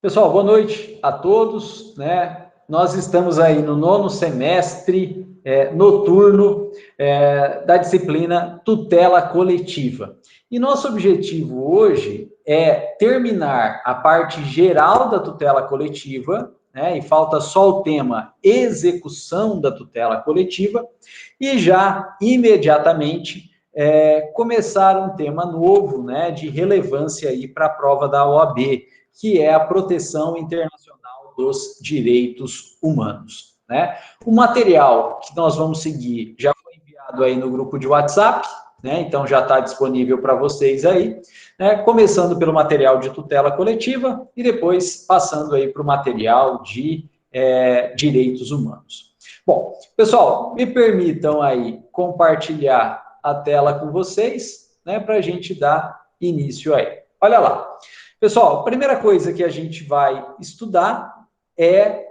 Pessoal, boa noite a todos, né? Nós estamos aí no 9º semestre noturno da disciplina Tutela Coletiva. E nosso objetivo hoje é terminar a parte geral da tutela coletiva, né? E falta só o tema execução da tutela coletiva, e já imediatamente começar um tema novo, né? De relevância aí para a prova da OAB, que é a proteção internacional dos direitos humanos, né? O material que nós vamos seguir já foi enviado aí no grupo de WhatsApp, né? Então já está disponível para vocês aí, né? Começando pelo material de tutela coletiva e depois passando aí para o material de direitos humanos. Bom, pessoal, me permitam aí compartilhar a tela com vocês, né? Para a gente dar início aí. Olha lá. Pessoal, a primeira coisa que a gente vai estudar é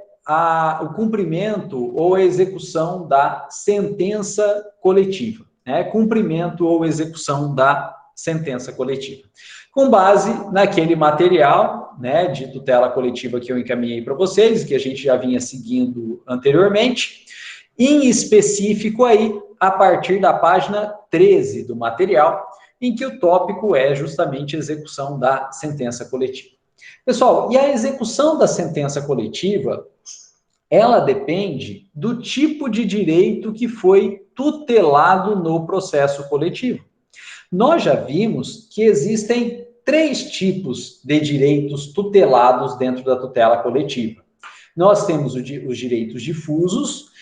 o cumprimento ou a execução da sentença coletiva, né? Cumprimento ou execução da sentença coletiva. Com base naquele material, né, de tutela coletiva que eu encaminhei para vocês, que a gente já vinha seguindo anteriormente, em específico aí, a partir da página 13 do material, em que o tópico é justamente a execução da sentença coletiva. Pessoal, e a execução da sentença coletiva, ela depende do tipo de direito que foi tutelado no processo coletivo. Nós já vimos que existem 3 tipos de direitos tutelados dentro da tutela coletiva. Nós temos os direitos difusos,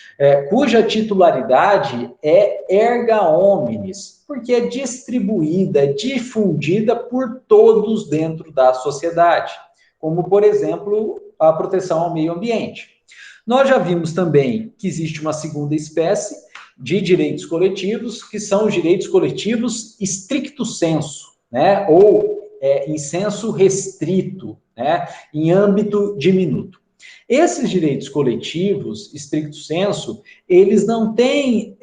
cuja titularidade é erga omnes, porque é distribuída, difundida por todos dentro da sociedade, como, por exemplo, a proteção ao meio ambiente. Nós já vimos também que existe uma segunda espécie de direitos coletivos, que são os direitos coletivos stricto sensu, né? Ou em senso restrito, né? Em âmbito diminuto. Esses direitos coletivos, stricto sensu, eles não têm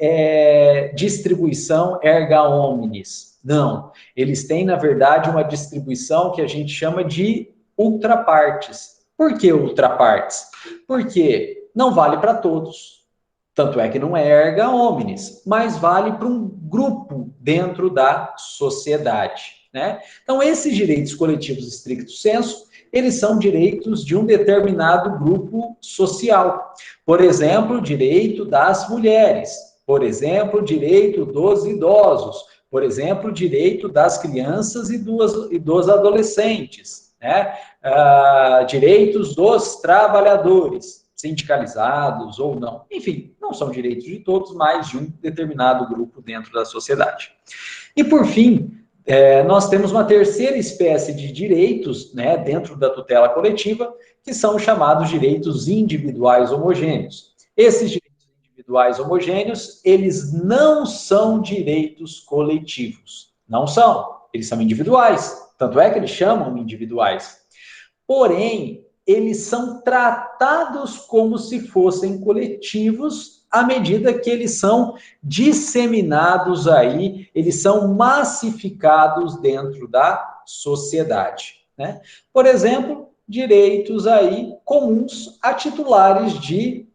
distribuição erga omnes, não. Eles têm, na verdade, uma distribuição que a gente chama de ultra partes. Por que ultra partes? Porque não vale para todos, tanto é que não é erga omnes, mas vale para um grupo dentro da sociedade, né? Então, esses direitos coletivos stricto sensu, eles são direitos de um determinado grupo social. Por exemplo, direito das mulheres. Por exemplo, direito dos idosos. Por exemplo, direito das crianças e dos adolescentes, né? Direitos dos trabalhadores, sindicalizados ou não. Enfim, não são direitos de todos, mas de um determinado grupo dentro da sociedade. E, por fim, nós temos uma terceira espécie de direitos, né, dentro da tutela coletiva, que são os chamados direitos individuais homogêneos. Esses direitos individuais homogêneos, eles não são direitos coletivos. Não são. Eles são individuais. Tanto é que eles chamam individuais. Porém, eles são tratados como se fossem coletivos à medida que eles são disseminados aí, eles são massificados dentro da sociedade, né? Por exemplo, direitos aí comuns a titulares de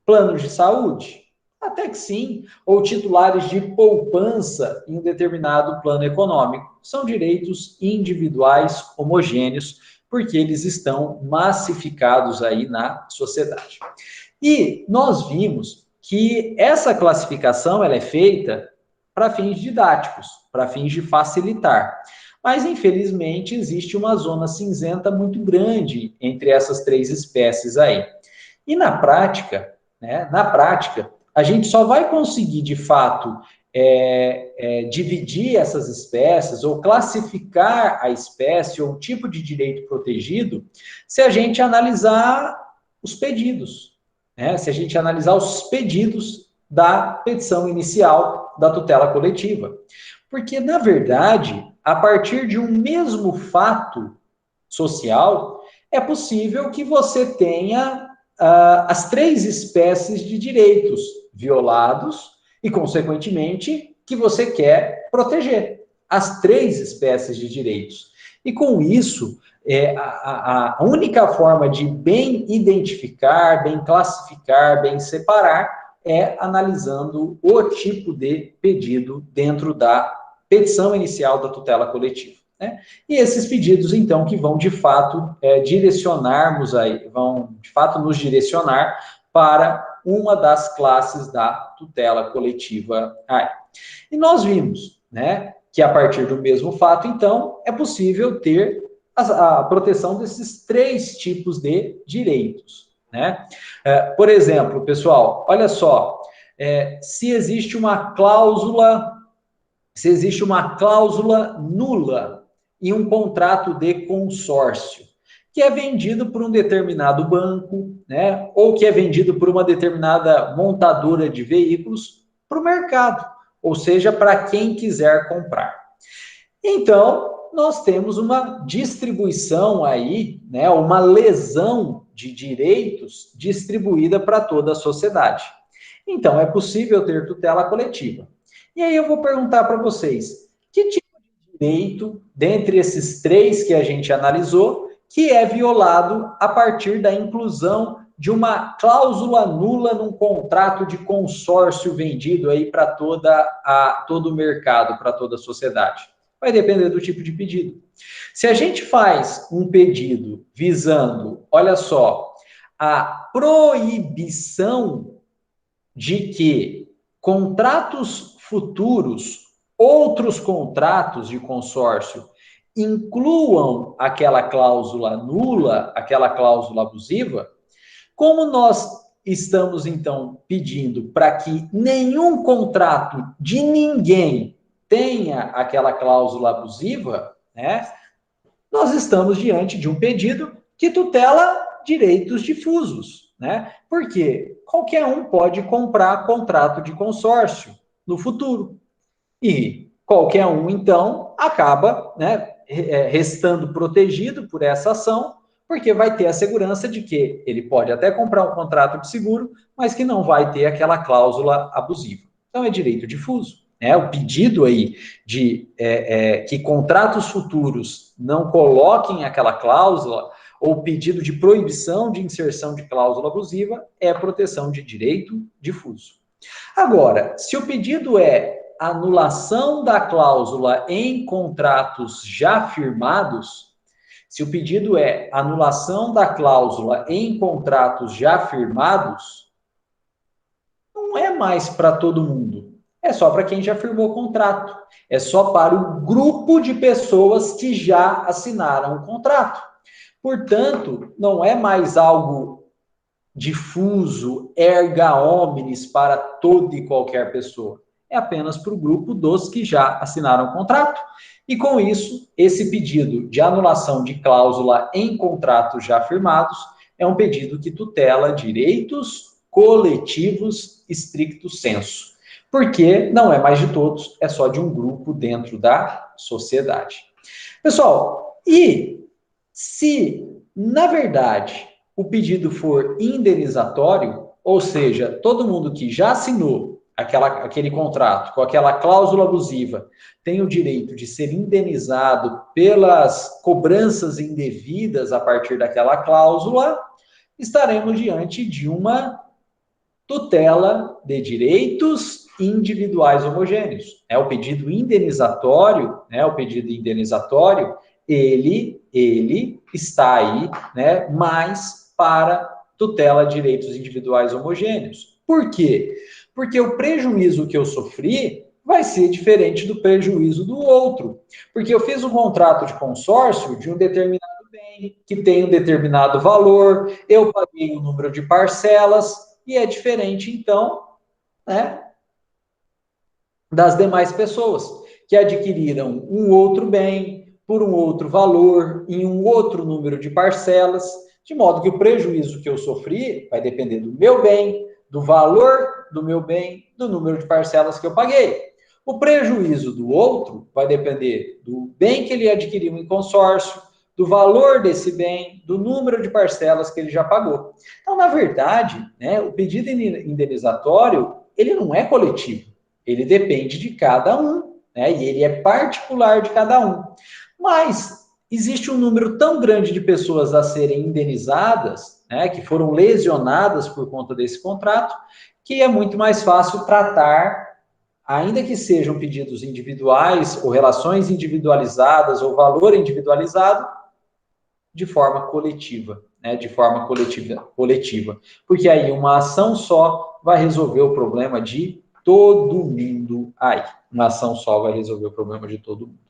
planos de saúde, até que sim, ou titulares de poupança em um determinado plano econômico. São direitos individuais homogêneos, porque eles estão massificados aí na sociedade. E nós vimos que essa classificação ela é feita para fins didáticos, para fins de facilitar. Mas, infelizmente, existe uma zona cinzenta muito grande entre essas 3 espécies aí. E na prática, né, a gente só vai conseguir, de fato, dividir essas espécies ou classificar a espécie ou o tipo de direito protegido se a gente analisar os pedidos, né? Se a gente analisar os pedidos da petição inicial da tutela coletiva. Porque, na verdade, a partir de um mesmo fato social, é possível que você tenha as 3 espécies de direitos violados e, consequentemente, que você quer proteger. As 3 espécies de direitos. E, com isso, a única forma de bem identificar, bem classificar, bem separar é analisando o tipo de pedido dentro da petição inicial da tutela coletiva. Né? E esses pedidos, então, que vão de fato vão de fato nos direcionar para uma das classes da tutela coletiva aí. E nós vimos, né, que a partir do mesmo fato, então, é possível ter a proteção desses três tipos de direitos. Né? Por exemplo, pessoal, olha só, se existe uma cláusula nula em um contrato de consórcio, que é vendido por um determinado banco, né, ou que é vendido por uma determinada montadora de veículos para o mercado, ou seja, para quem quiser comprar. Então, nós temos uma distribuição aí, né, uma lesão de direitos distribuída para toda a sociedade. Então, é possível ter tutela coletiva. E aí eu vou perguntar para vocês, que tipo de direito, dentre esses três que a gente analisou, que é violado a partir da inclusão de uma cláusula nula num contrato de consórcio vendido aí para todo o mercado, para toda a sociedade? Vai depender do tipo de pedido. Se a gente faz um pedido visando, olha só, a proibição de que contratos futuros, outros contratos de consórcio, incluam aquela cláusula nula, aquela cláusula abusiva, como nós estamos, então, pedindo para que nenhum contrato de ninguém tenha aquela cláusula abusiva, né? Nós estamos diante de um pedido que tutela direitos difusos, né? Porque qualquer um pode comprar contrato de consórcio no futuro. E qualquer um, então, acaba, né, restando protegido por essa ação, porque vai ter a segurança de que ele pode até comprar um contrato de seguro, mas que não vai ter aquela cláusula abusiva. Então, é direito difuso. O pedido aí de que contratos futuros não coloquem aquela cláusula, ou pedido de proibição de inserção de cláusula abusiva, é proteção de direito difuso. Agora, se o pedido é anulação da cláusula em contratos já firmados, se o pedido é anulação da cláusula em contratos já firmados, não é mais para todo mundo. É só para quem já firmou o contrato. É só para o grupo de pessoas que já assinaram o contrato. Portanto, não é mais algo difuso, erga omnes para toda e qualquer pessoa. É apenas para o grupo dos que já assinaram o contrato. E com isso, esse pedido de anulação de cláusula em contratos já firmados é um pedido que tutela direitos coletivos stricto sensu. Porque não é mais de todos, é só de um grupo dentro da sociedade. Pessoal, e se, na verdade, o pedido for indenizatório, ou seja, todo mundo que já assinou aquele contrato com aquela cláusula abusiva tem o direito de ser indenizado pelas cobranças indevidas a partir daquela cláusula, estaremos diante de uma tutela de direitos individuais homogêneos. O pedido indenizatório, ele está aí, né, mais para tutela de direitos individuais homogêneos. Por quê? Porque o prejuízo que eu sofri vai ser diferente do prejuízo do outro. Porque eu fiz um contrato de consórcio de um determinado bem, que tem um determinado valor, eu paguei um número de parcelas, e é diferente, então, né, das demais pessoas que adquiriram um outro bem por um outro valor, em um outro número de parcelas, de modo que o prejuízo que eu sofri vai depender do meu bem, do valor do meu bem, do número de parcelas que eu paguei. O prejuízo do outro vai depender do bem que ele adquiriu em consórcio, do valor desse bem, do número de parcelas que ele já pagou. Então, na verdade, né, o pedido indenizatório, ele não é coletivo, ele depende de cada um, né, e ele é particular de cada um. Mas existe um número tão grande de pessoas a serem indenizadas, né, que foram lesionadas por conta desse contrato, que é muito mais fácil tratar, ainda que sejam pedidos individuais, ou relações individualizadas, ou valor individualizado, de forma coletiva, né, de forma coletiva. Porque aí uma ação só vai resolver o problema de todo mundo aí. Uma ação só vai resolver o problema de todo mundo.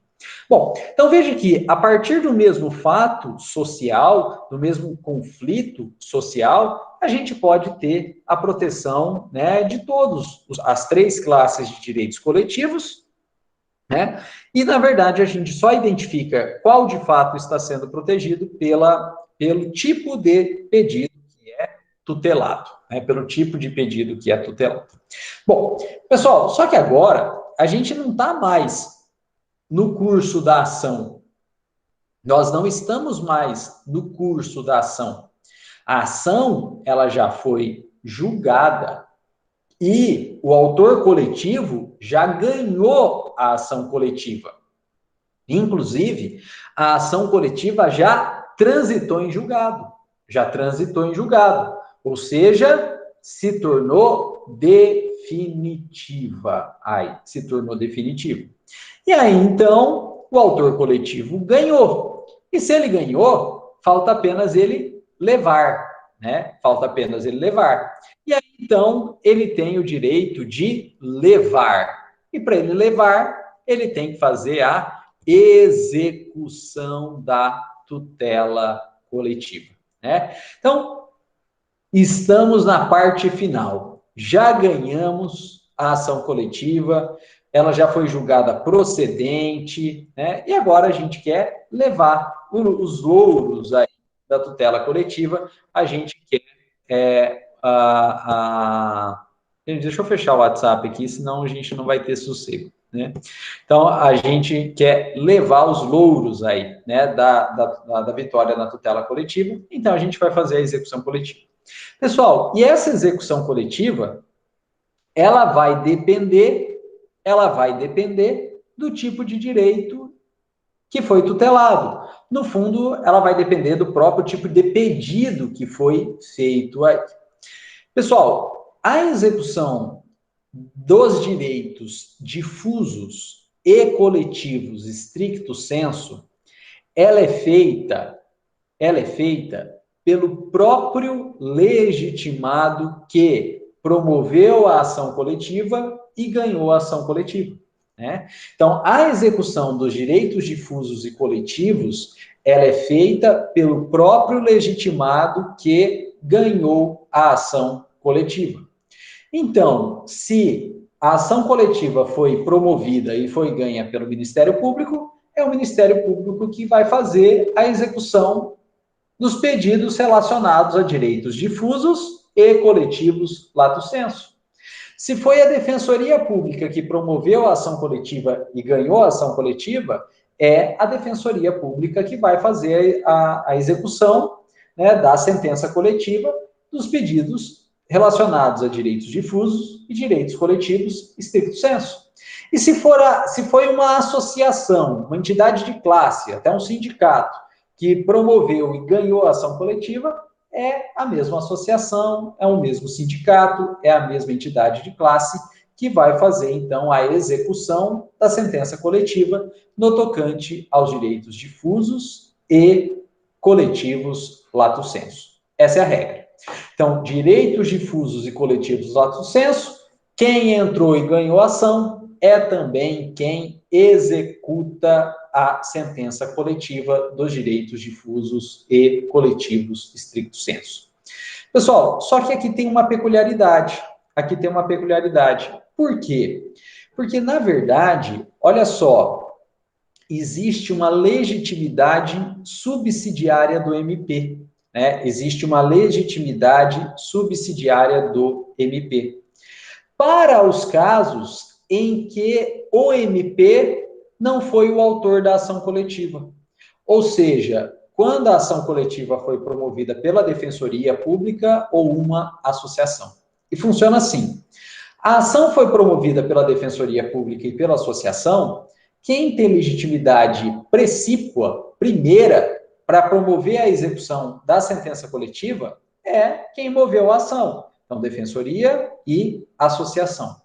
Bom, então veja que a partir do mesmo fato social, do mesmo conflito social, a gente pode ter a proteção, né, de todos as três classes de direitos coletivos, né? E na verdade a gente só identifica qual de fato está sendo protegido pelo tipo de pedido que é tutelado, né? Pelo tipo de pedido que é tutelado. Bom, pessoal, só que agora a gente não está mais no curso da ação. Nós não estamos mais no curso da ação. A ação, ela já foi julgada e o autor coletivo já ganhou a ação coletiva. Inclusive, a ação coletiva já transitou em julgado. Já transitou em julgado. Ou seja, se tornou definitiva. Aí, se tornou definitiva. E aí, então, o autor coletivo ganhou. E se ele ganhou, falta apenas ele levar, né? Falta apenas ele levar. E aí, então, ele tem o direito de levar. E para ele levar, ele tem que fazer a execução da tutela coletiva, né? Então, estamos na parte final. Já ganhamos a ação coletiva, ela já foi julgada procedente, né? E agora a gente quer levar os louros aí da tutela coletiva, a gente quer Deixa eu fechar o WhatsApp aqui, senão a gente não vai ter sossego, né? Então, a gente quer levar os louros aí, né, da vitória na tutela coletiva, então a gente vai fazer a execução coletiva. Pessoal, e essa execução coletiva, ela vai depender do tipo de direito que foi tutelado. No fundo, ela vai depender do próprio tipo de pedido que foi feito aí. Pessoal, a execução dos direitos difusos e coletivos stricto sensu, ela é feita pelo próprio legitimado que promoveu a ação coletiva e ganhou a ação coletiva, né? Então, a execução dos direitos difusos e coletivos, ela é feita pelo próprio legitimado que ganhou a ação coletiva. Então, se a ação coletiva foi promovida e foi ganha pelo Ministério Público, é o Ministério Público que vai fazer a execução dos pedidos relacionados a direitos difusos e coletivos lato sensu. Se foi a Defensoria Pública que promoveu a ação coletiva e ganhou a ação coletiva, é a Defensoria Pública que vai fazer a execução, né, da sentença coletiva dos pedidos relacionados a direitos difusos e direitos coletivos stricto sensu. E se foi uma associação, uma entidade de classe, até um sindicato, que promoveu e ganhou a ação coletiva, é a mesma associação, é o mesmo sindicato, é a mesma entidade de classe que vai fazer, então, a execução da sentença coletiva no tocante aos direitos difusos e coletivos lato sensu. Essa é a regra. Então, direitos difusos e coletivos lato sensu, quem entrou e ganhou a ação é também quem executa a sentença coletiva dos direitos difusos e coletivos stricto sensu. Pessoal, só que aqui tem uma peculiaridade. Por quê? Porque, na verdade, olha só, existe uma legitimidade subsidiária do MP, né? Existe uma legitimidade subsidiária do MP. Para os casos em que o MP não foi o autor da ação coletiva. Ou seja, quando a ação coletiva foi promovida pela Defensoria Pública ou uma associação. E funciona assim. A ação foi promovida pela Defensoria Pública e pela associação, Quem tem legitimidade precípua, primeira, para promover a execução da sentença coletiva é quem moveu a ação. Então, defensoria e associação.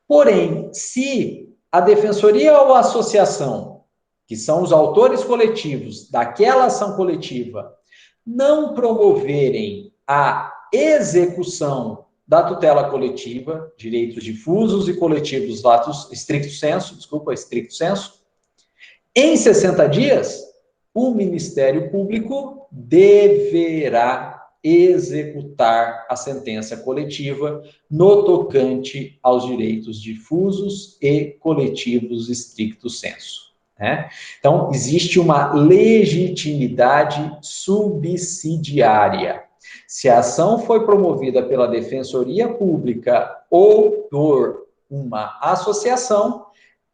Porém, se a defensoria ou a associação, que são os autores coletivos daquela ação coletiva, não promoverem a execução da tutela coletiva, direitos difusos e coletivos lato stricto sensu, em 60 dias, o Ministério Público deverá executar a sentença coletiva no tocante aos direitos difusos e coletivos stricto sensu. Né? Então, existe uma legitimidade subsidiária. Se a ação foi promovida pela Defensoria Pública ou por uma associação,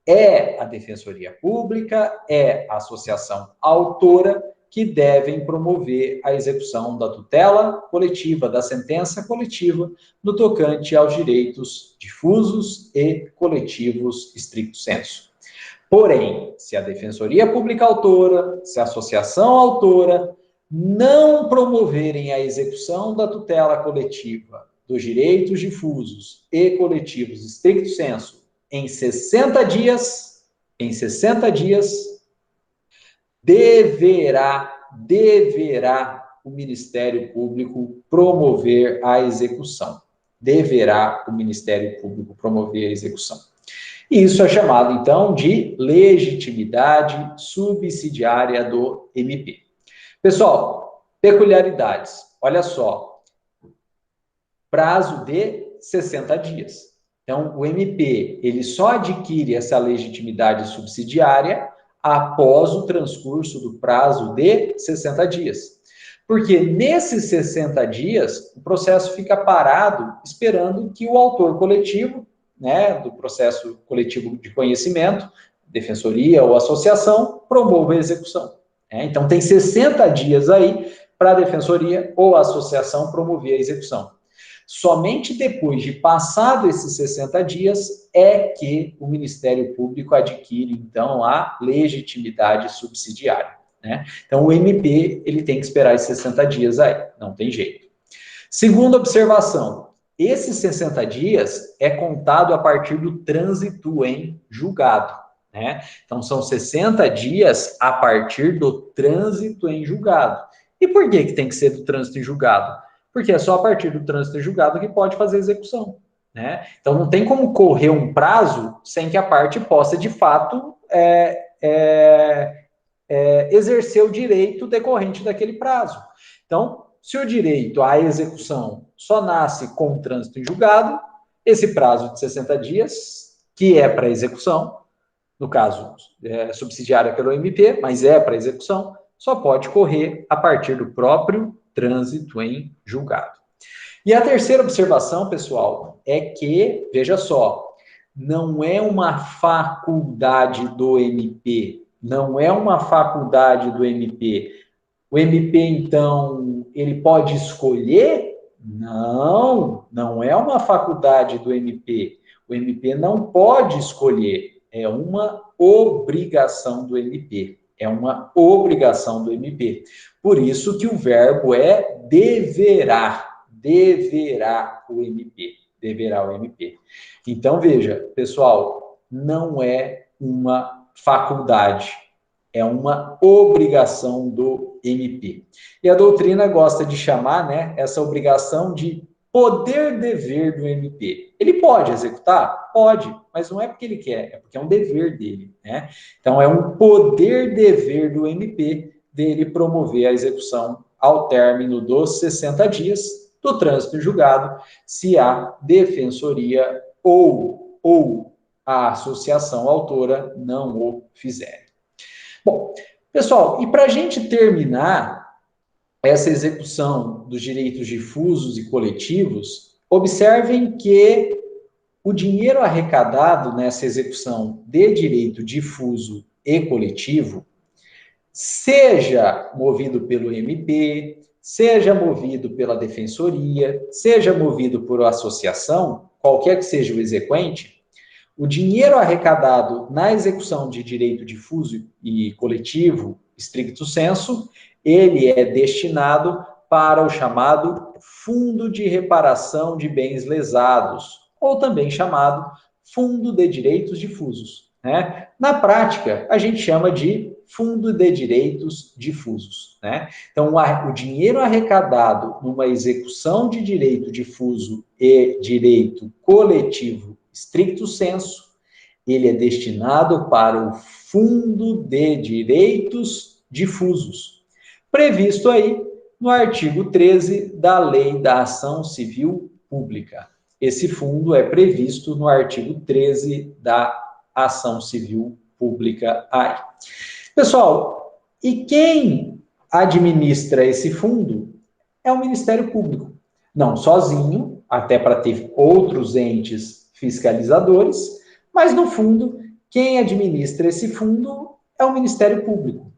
é a Defensoria Pública, é a associação autora que devem promover a execução da tutela coletiva, da sentença coletiva, no tocante aos direitos difusos e coletivos stricto sensu. Porém, se a Defensoria Pública autora, se a associação autora não promoverem a execução da tutela coletiva dos direitos difusos e coletivos stricto sensu em 60 dias, deverá o Ministério Público promover a execução. Deverá o Ministério Público promover a execução. E isso é chamado, então, de legitimidade subsidiária do MP. Pessoal, peculiaridades. Olha só. Prazo de 60 dias. Então, o MP, ele só adquire essa legitimidade subsidiária após o transcurso do prazo de 60 dias. Porque nesses 60 dias, o processo fica parado esperando que o autor coletivo, né, do processo coletivo de conhecimento, defensoria ou associação, promova a execução. Então, tem 60 dias aí para a defensoria ou a associação promover a execução. Somente depois de passado esses 60 dias é que o Ministério Público adquire, então, a legitimidade subsidiária. Né? Então, o MP ele tem que esperar esses 60 dias aí, não tem jeito. Segunda observação, esses 60 dias é contado a partir do trânsito em julgado. Né? Então, são 60 dias a partir do trânsito em julgado. E por que tem que ser do trânsito em julgado? Porque é só a partir do trânsito em julgado que pode fazer execução. Né? Então, não tem como correr um prazo sem que a parte possa, de fato, exercer o direito decorrente daquele prazo. Então, se o direito à execução só nasce com o trânsito em julgado, esse prazo de 60 dias, que é para execução, no caso, subsidiária pelo MP, mas é para execução, só pode correr a partir do próprio trânsito em julgado. E a terceira observação, pessoal, é que, veja só, não é uma faculdade do MP, não é uma faculdade do MP. O MP, então, ele pode escolher? Não, não é uma faculdade do MP. O MP não pode escolher, é uma obrigação do MP. É uma obrigação do MP. Por isso que o verbo é deverá. Deverá o MP. Deverá o MP. Então, veja, pessoal, não é uma faculdade. É uma obrigação do MP. E a doutrina gosta de chamar, né, essa obrigação de poder-dever do MP. Ele pode executar? Pode, mas não é porque ele quer, é porque é um dever dele. Né? Então, é um poder-dever do MP dele promover a execução ao término dos 60 dias do trânsito em julgado, se a defensoria ou a associação autora não o fizerem. Bom, pessoal, e para a gente terminar essa execução dos direitos difusos e coletivos, observem que o dinheiro arrecadado nessa execução de direito difuso e coletivo, seja movido pelo MP, seja movido pela defensoria, seja movido por associação, qualquer que seja o exequente, o dinheiro arrecadado na execução de direito difuso e coletivo, stricto sensu, ele é destinado para o chamado Fundo de Reparação de Bens Lesados, ou também chamado Fundo de Direitos Difusos, né? Na prática, a gente chama de Fundo de Direitos Difusos, né? Então, o dinheiro arrecadado numa execução de direito difuso e direito coletivo stricto sensu, ele é destinado para o Fundo de Direitos Difusos, previsto aí no artigo 13 da Lei da Ação Civil Pública. Esse fundo é previsto no artigo 13 da Ação Civil Pública aí. Pessoal, e quem administra esse fundo é o Ministério Público. Não sozinho, até para ter outros entes fiscalizadores, mas no fundo, quem administra esse fundo é o Ministério Público.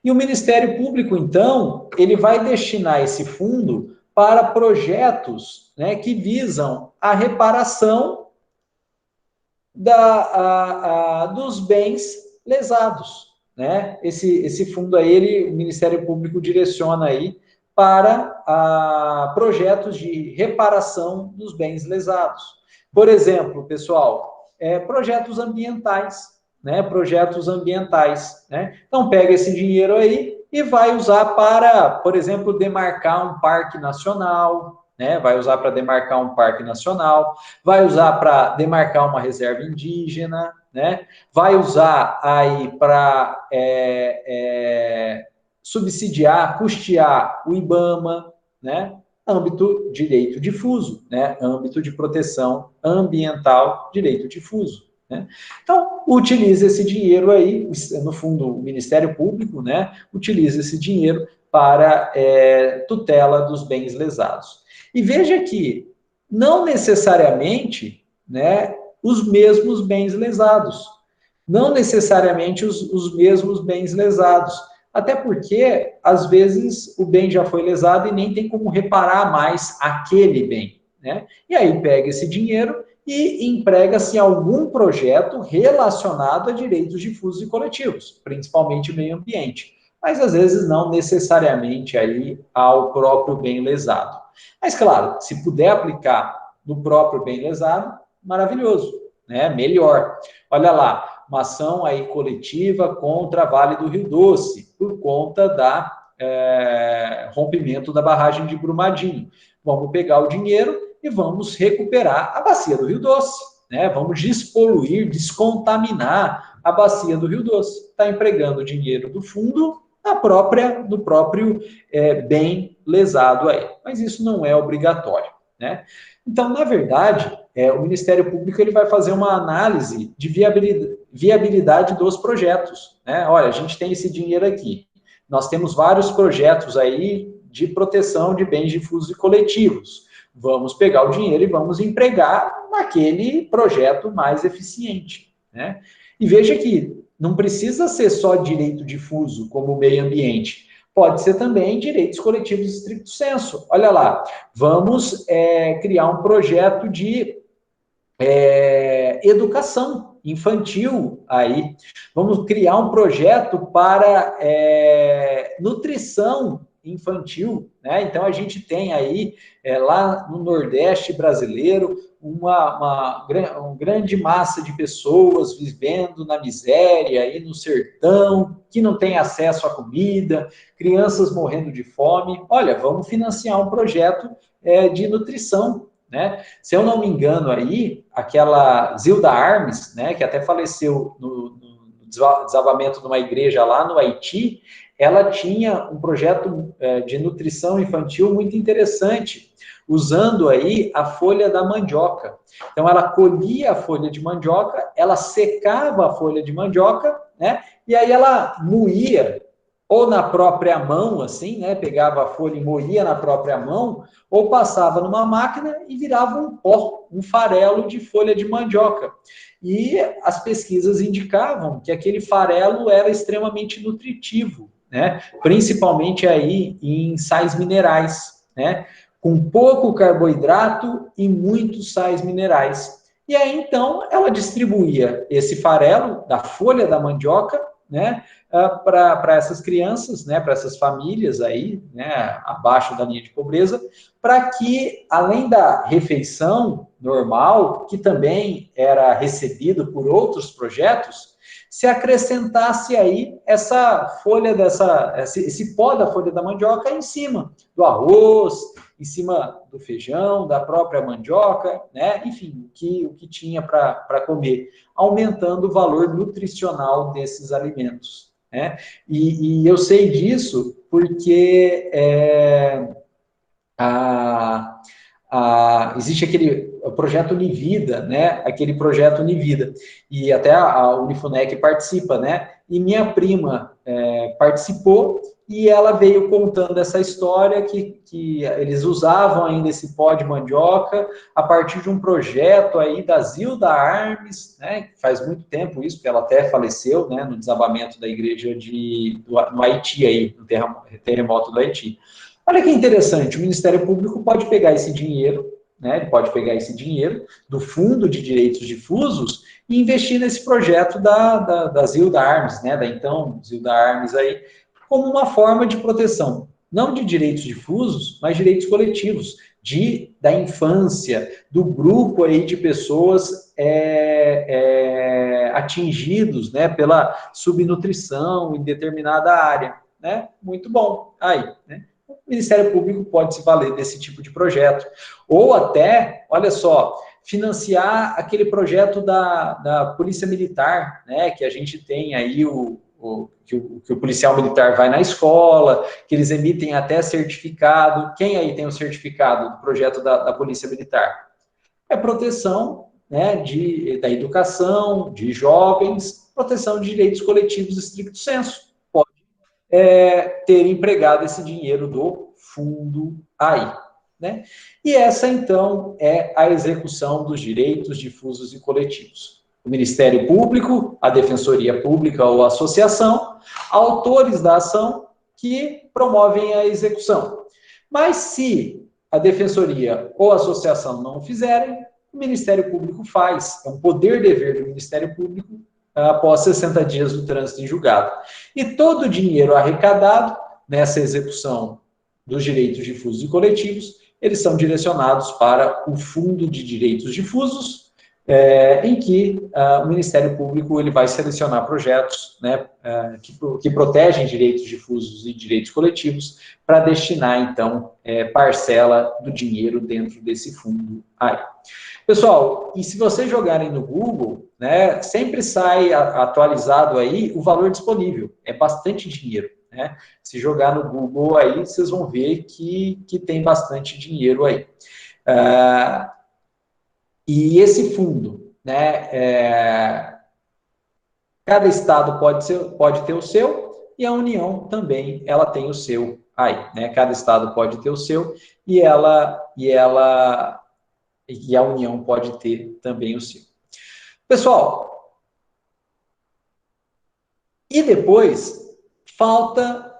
E o Ministério Público, então, ele vai destinar esse fundo para projetos, né, que visam a reparação dos bens lesados, né? Esse fundo aí, o Ministério Público direciona aí para projetos de reparação dos bens lesados. Por exemplo, pessoal, projetos ambientais, né? Projetos ambientais, né? Então, pega esse dinheiro aí e vai usar para, por exemplo, demarcar um parque nacional, né? Vai usar para demarcar um parque nacional, vai usar para demarcar uma reserva indígena, né? Vai usar aí para subsidiar, custear o IBAMA, né? Âmbito direito difuso, né? Âmbito de proteção ambiental, direito difuso, né? Então, utiliza esse dinheiro aí, no fundo, o Ministério Público, né? Utiliza esse dinheiro para tutela dos bens lesados. E veja que não necessariamente, né, os mesmos bens lesados. Não necessariamente os mesmos bens lesados. Até porque, às vezes, o bem já foi lesado e nem tem como reparar mais aquele bem, né? E aí pega esse dinheiro e emprega-se em algum projeto relacionado a direitos difusos e coletivos, principalmente meio ambiente. Mas, às vezes, não necessariamente aí ao próprio bem lesado. Mas, claro, se puder aplicar no próprio bem lesado, maravilhoso, né? Melhor. Olha lá, uma ação aí coletiva contra a Vale do Rio Doce, por conta da rompimento da barragem de Brumadinho. Vamos pegar o dinheiro e vamos recuperar a bacia do Rio Doce, né? Vamos despoluir, descontaminar a bacia do Rio Doce. Está empregando o dinheiro do fundo no próprio bem lesado aí. Mas isso não é obrigatório, né? Então, na verdade, o Ministério Público ele vai fazer uma análise de viabilidade dos projetos, né? Olha, a gente tem esse dinheiro aqui. Nós temos vários projetos aí de proteção de bens difusos e coletivos. Vamos pegar o dinheiro e vamos empregar naquele projeto mais eficiente, né? E veja que não precisa ser só direito difuso, como o meio ambiente. Pode ser também direitos coletivos stricto sensu. Olha lá, vamos criar um projeto de educação infantil aí. Vamos criar um projeto para nutrição infantil, né? Então a gente tem aí lá no Nordeste brasileiro uma grande massa de pessoas vivendo na miséria aí no sertão, que não tem acesso à comida, crianças morrendo de fome. Olha, vamos financiar um projeto de nutrição, né? Se eu não me engano aí, aquela Zilda Armes, né, que até faleceu no desabamento de uma igreja lá no Haiti, ela tinha um projeto de nutrição infantil muito interessante, usando aí a folha da mandioca. Então, ela colhia a folha de mandioca, ela secava a folha de mandioca, né, e aí ela moía, ou na própria mão, assim, né, pegava a folha e moía na própria mão, ou passava numa máquina e virava um pó, um farelo de folha de mandioca. E as pesquisas indicavam que aquele farelo era extremamente nutritivo, né? Principalmente aí em sais minerais, né? Com pouco carboidrato e muitos sais minerais. E aí, então, ela distribuía esse farelo da folha da mandioca, né, para essas crianças, né, para essas famílias aí, né, abaixo da linha de pobreza, para que, além da refeição normal, que também era recebido por outros projetos, se acrescentasse aí essa folha esse pó da folha da mandioca em cima do arroz, em cima do feijão, da própria mandioca, né? Enfim, o que tinha para comer, aumentando o valor nutricional desses alimentos, né? E eu sei disso porque existe aquele projeto Univida, né? Aquele projeto Univida, e até a Unifunec participa, né? E minha prima participou, e ela veio contando essa história que eles usavam ainda esse pó de mandioca a partir de um projeto aí da Zilda Armes, né? Faz muito tempo isso, porque ela até faleceu, né? No desabamento da igreja no Haiti aí, no terremoto do Haiti. Olha que interessante, o Ministério Público pode pegar esse dinheiro, né? Ele pode pegar esse dinheiro do Fundo de Direitos Difusos e investir nesse projeto da Zilda Armes, né? Da então Zilda Armes aí, como uma forma de proteção, não de direitos difusos, mas direitos coletivos, da infância, do grupo aí de pessoas atingidos, né? Pela subnutrição em determinada área, né? Muito bom. Aí, né? O Ministério Público pode se valer desse tipo de projeto. Ou até, olha só, financiar aquele projeto da Polícia Militar, né, que a gente tem aí que o policial militar vai na escola, que eles emitem até certificado. Quem aí tem o certificado do projeto da Polícia Militar? É proteção, né, da educação, de jovens, proteção de direitos coletivos estricto sensu. Ter empregado esse dinheiro do fundo aí, né? E essa, então, é a execução dos direitos difusos e coletivos. O Ministério Público, a Defensoria Pública ou a associação, autores da ação que promovem a execução. Mas se a Defensoria ou a associação não fizerem, o Ministério Público faz. É um poder-dever do Ministério Público após 60 dias do trânsito em julgado. E todo o dinheiro arrecadado nessa execução dos direitos difusos e coletivos, eles são direcionados para o Fundo de Direitos Difusos, em que o Ministério Público ele vai selecionar projetos, né, que protegem direitos difusos e direitos coletivos para destinar, então, parcela do dinheiro dentro desse fundo aí. Pessoal, e se vocês jogarem no Google, né, sempre sai atualizado aí o valor disponível. É bastante dinheiro, né? Se jogar no Google aí, vocês vão ver que tem bastante dinheiro aí. E esse fundo, né, cada estado pode ter o seu, e a União também, ela tem o seu aí, né? Cada estado pode ter o seu, e a União pode ter também o seu. Pessoal, e depois falta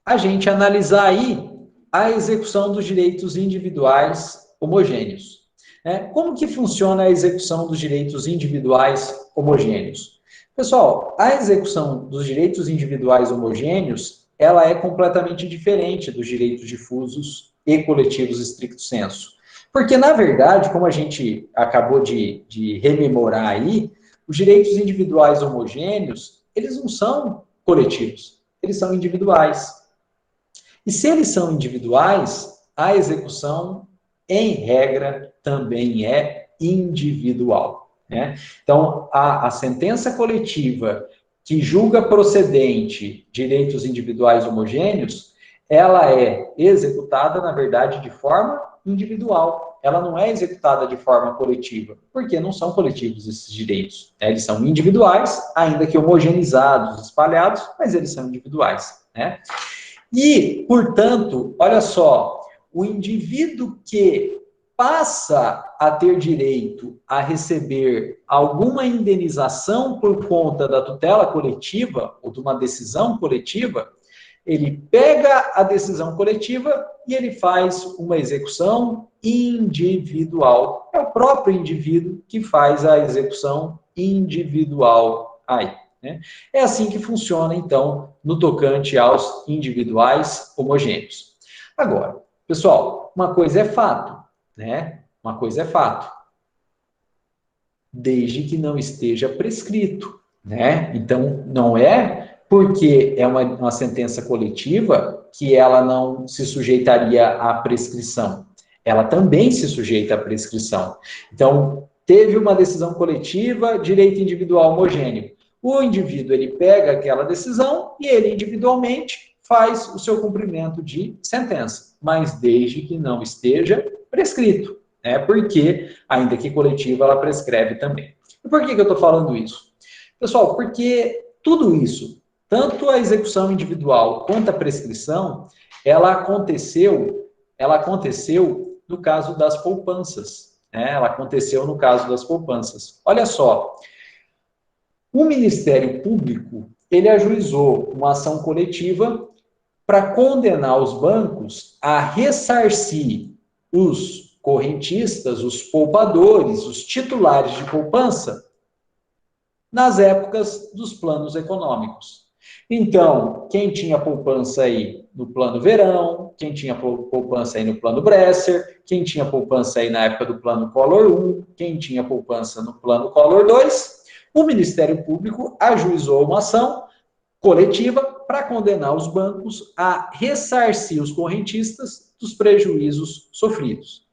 a gente analisar aí a execução dos direitos individuais homogêneos. Como que funciona a execução dos direitos individuais homogêneos? Pessoal, a execução dos direitos individuais homogêneos, ela é completamente diferente dos direitos difusos e coletivos estricto sensu. Porque, na verdade, como a gente acabou de rememorar aí, os direitos individuais homogêneos, eles não são coletivos, eles são individuais. E se eles são individuais, a execução, em regra, também é individual, né? Então, a sentença coletiva que julga procedente direitos individuais homogêneos, ela é executada, na verdade, de forma individual. Ela não é executada de forma coletiva, porque não são coletivos esses direitos. Eles são individuais, ainda que homogeneizados, espalhados, mas eles são individuais, né? E, portanto, olha só, o indivíduo que passa a ter direito a receber alguma indenização por conta da tutela coletiva ou de uma decisão coletiva, Ele pega a decisão coletiva e ele faz uma execução individual. É o próprio indivíduo que faz a execução individual aí, né? É assim que funciona, então, no tocante aos individuais homogêneos. Agora, pessoal, uma coisa é fato, né? Uma coisa é fato, desde que não esteja prescrito, né? Então, não é porque é uma sentença coletiva que ela não se sujeitaria à prescrição. Ela também se sujeita à prescrição. Então, teve uma decisão coletiva, direito individual homogêneo. O indivíduo, ele pega aquela decisão e ele individualmente faz o seu cumprimento de sentença, mas desde que não esteja prescrito, né? Porque, ainda que coletiva, ela prescreve também. E por que eu estou falando isso? Pessoal, porque tudo isso, tanto a execução individual quanto a prescrição, ela aconteceu no caso das poupanças, né? Ela aconteceu no caso das poupanças. Olha só, o Ministério Público, ele ajuizou uma ação coletiva para condenar os bancos a ressarcir os correntistas, os poupadores, os titulares de poupança, nas épocas dos planos econômicos. Então, quem tinha poupança aí no plano verão, quem tinha poupança aí no plano Bresser, quem tinha poupança aí na época do plano Collor 1, quem tinha poupança no plano Collor 2, o Ministério Público ajuizou uma ação coletiva para condenar os bancos a ressarcir os correntistas dos prejuízos sofridos.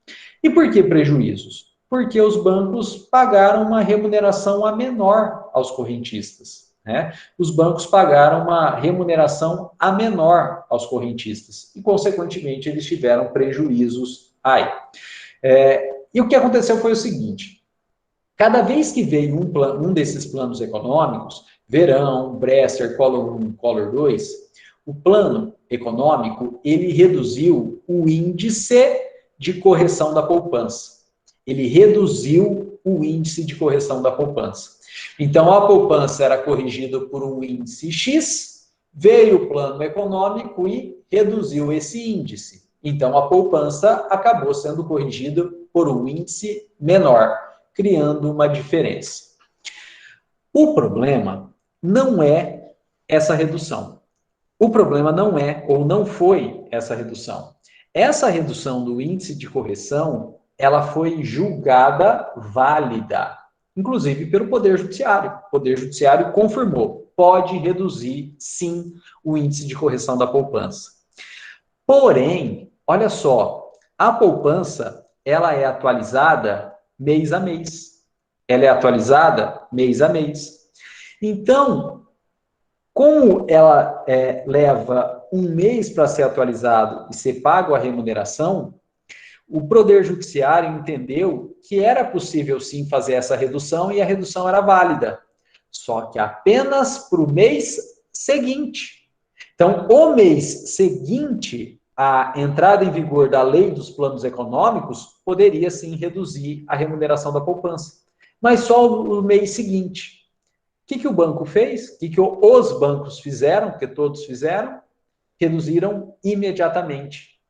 E por que prejuízos? Porque os bancos pagaram uma remuneração a menor aos correntistas, né? Os bancos pagaram uma remuneração a menor aos correntistas e, consequentemente, eles tiveram prejuízos aí. E o que aconteceu foi o seguinte: cada vez que veio um desses planos econômicos, Verão, Bresser, Collor 1, Collor 2, o plano econômico, ele reduziu o índice de correção da poupança. Ele reduziu o índice de correção da poupança. Então, a poupança era corrigida por um índice X, veio o plano econômico e reduziu esse índice. Então, a poupança acabou sendo corrigida por um índice menor, criando uma diferença. O problema não é essa redução. O problema não é, ou não foi, essa redução. Essa redução do índice de correção, ela foi julgada válida, inclusive pelo Poder Judiciário. O Poder Judiciário confirmou, pode reduzir, sim, o índice de correção da poupança. Porém, olha só, a poupança, ela é atualizada mês a mês. Ela é atualizada mês a mês. Então, como ela leva um mês para ser atualizado e ser pago a remuneração, o Poder Judiciário entendeu que era possível sim fazer essa redução e a redução era válida, só que apenas para o mês seguinte. Então, o mês seguinte à entrada em vigor da lei dos planos econômicos poderia sim reduzir a remuneração da poupança, mas só o mês seguinte. O que o banco fez? O que os bancos fizeram? Porque todos fizeram? Reduziram imediatamente.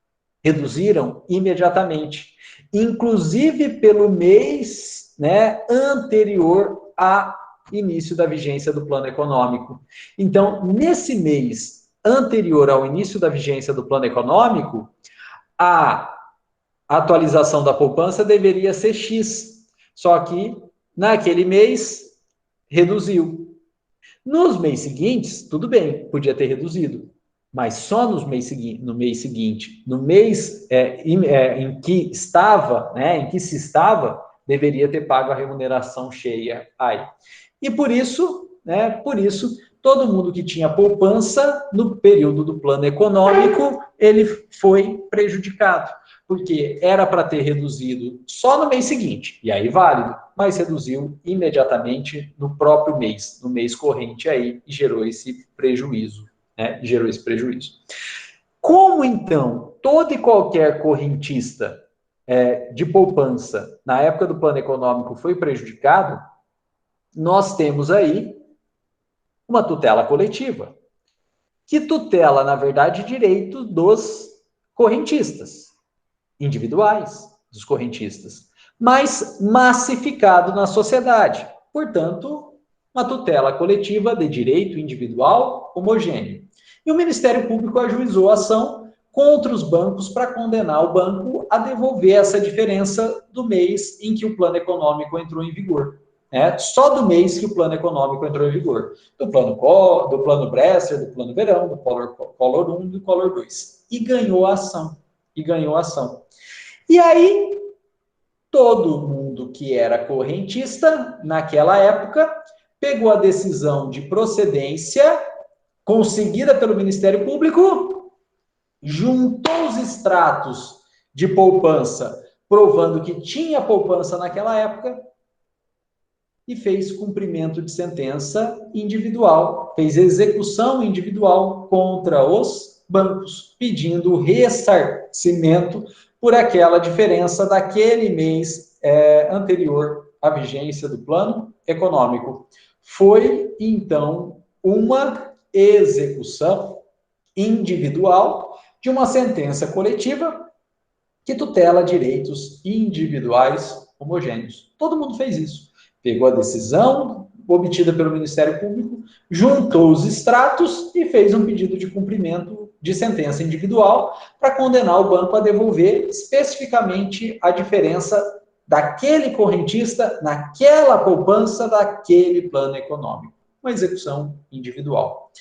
Reduziram imediatamente. Inclusive pelo mês, né, anterior ao início da vigência do plano econômico. Então, nesse mês anterior ao início da vigência do plano econômico, a atualização da poupança deveria ser X. Só que, naquele mês, reduziu. Nos meses seguintes, tudo bem, podia ter reduzido, mas só no mês seguinte, no mês em que estava, né, em que se estava, deveria ter pago a remuneração cheia aí. E por isso, todo mundo que tinha poupança no período do plano econômico, ele foi prejudicado, porque era para ter reduzido só no mês seguinte, e aí válido, mas reduziu imediatamente no próprio mês, no mês corrente aí, e gerou esse prejuízo, né? Como, então, todo e qualquer correntista de poupança, na época do plano econômico, foi prejudicado, nós temos aí uma tutela coletiva. que tutela, na verdade, direito dos correntistas, individuais dos correntistas, mas massificado na sociedade. Portanto, uma tutela coletiva de direito individual homogêneo. E o Ministério Público ajuizou a ação contra os bancos para condenar o banco a devolver essa diferença do mês em que o plano econômico entrou em vigor. Só do mês que o plano econômico entrou em vigor. Do plano Bresser, do plano Verão, do Collor 1 e do Collor 2. E ganhou a ação. E aí, todo mundo que era correntista, naquela época, pegou a decisão de procedência conseguida pelo Ministério Público, juntou os extratos de poupança, provando que tinha poupança naquela época, e fez cumprimento de sentença individual, fez execução individual contra os bancos, pedindo ressarcimento por aquela diferença daquele mês anterior à vigência do plano econômico. Foi, então, uma execução individual de uma sentença coletiva que tutela direitos individuais homogêneos. Todo mundo fez isso. Pegou a decisão obtida pelo Ministério Público, juntou os extratos e fez um pedido de cumprimento de sentença individual para condenar o banco a devolver especificamente a diferença daquele correntista naquela poupança daquele plano econômico. Uma execução individual.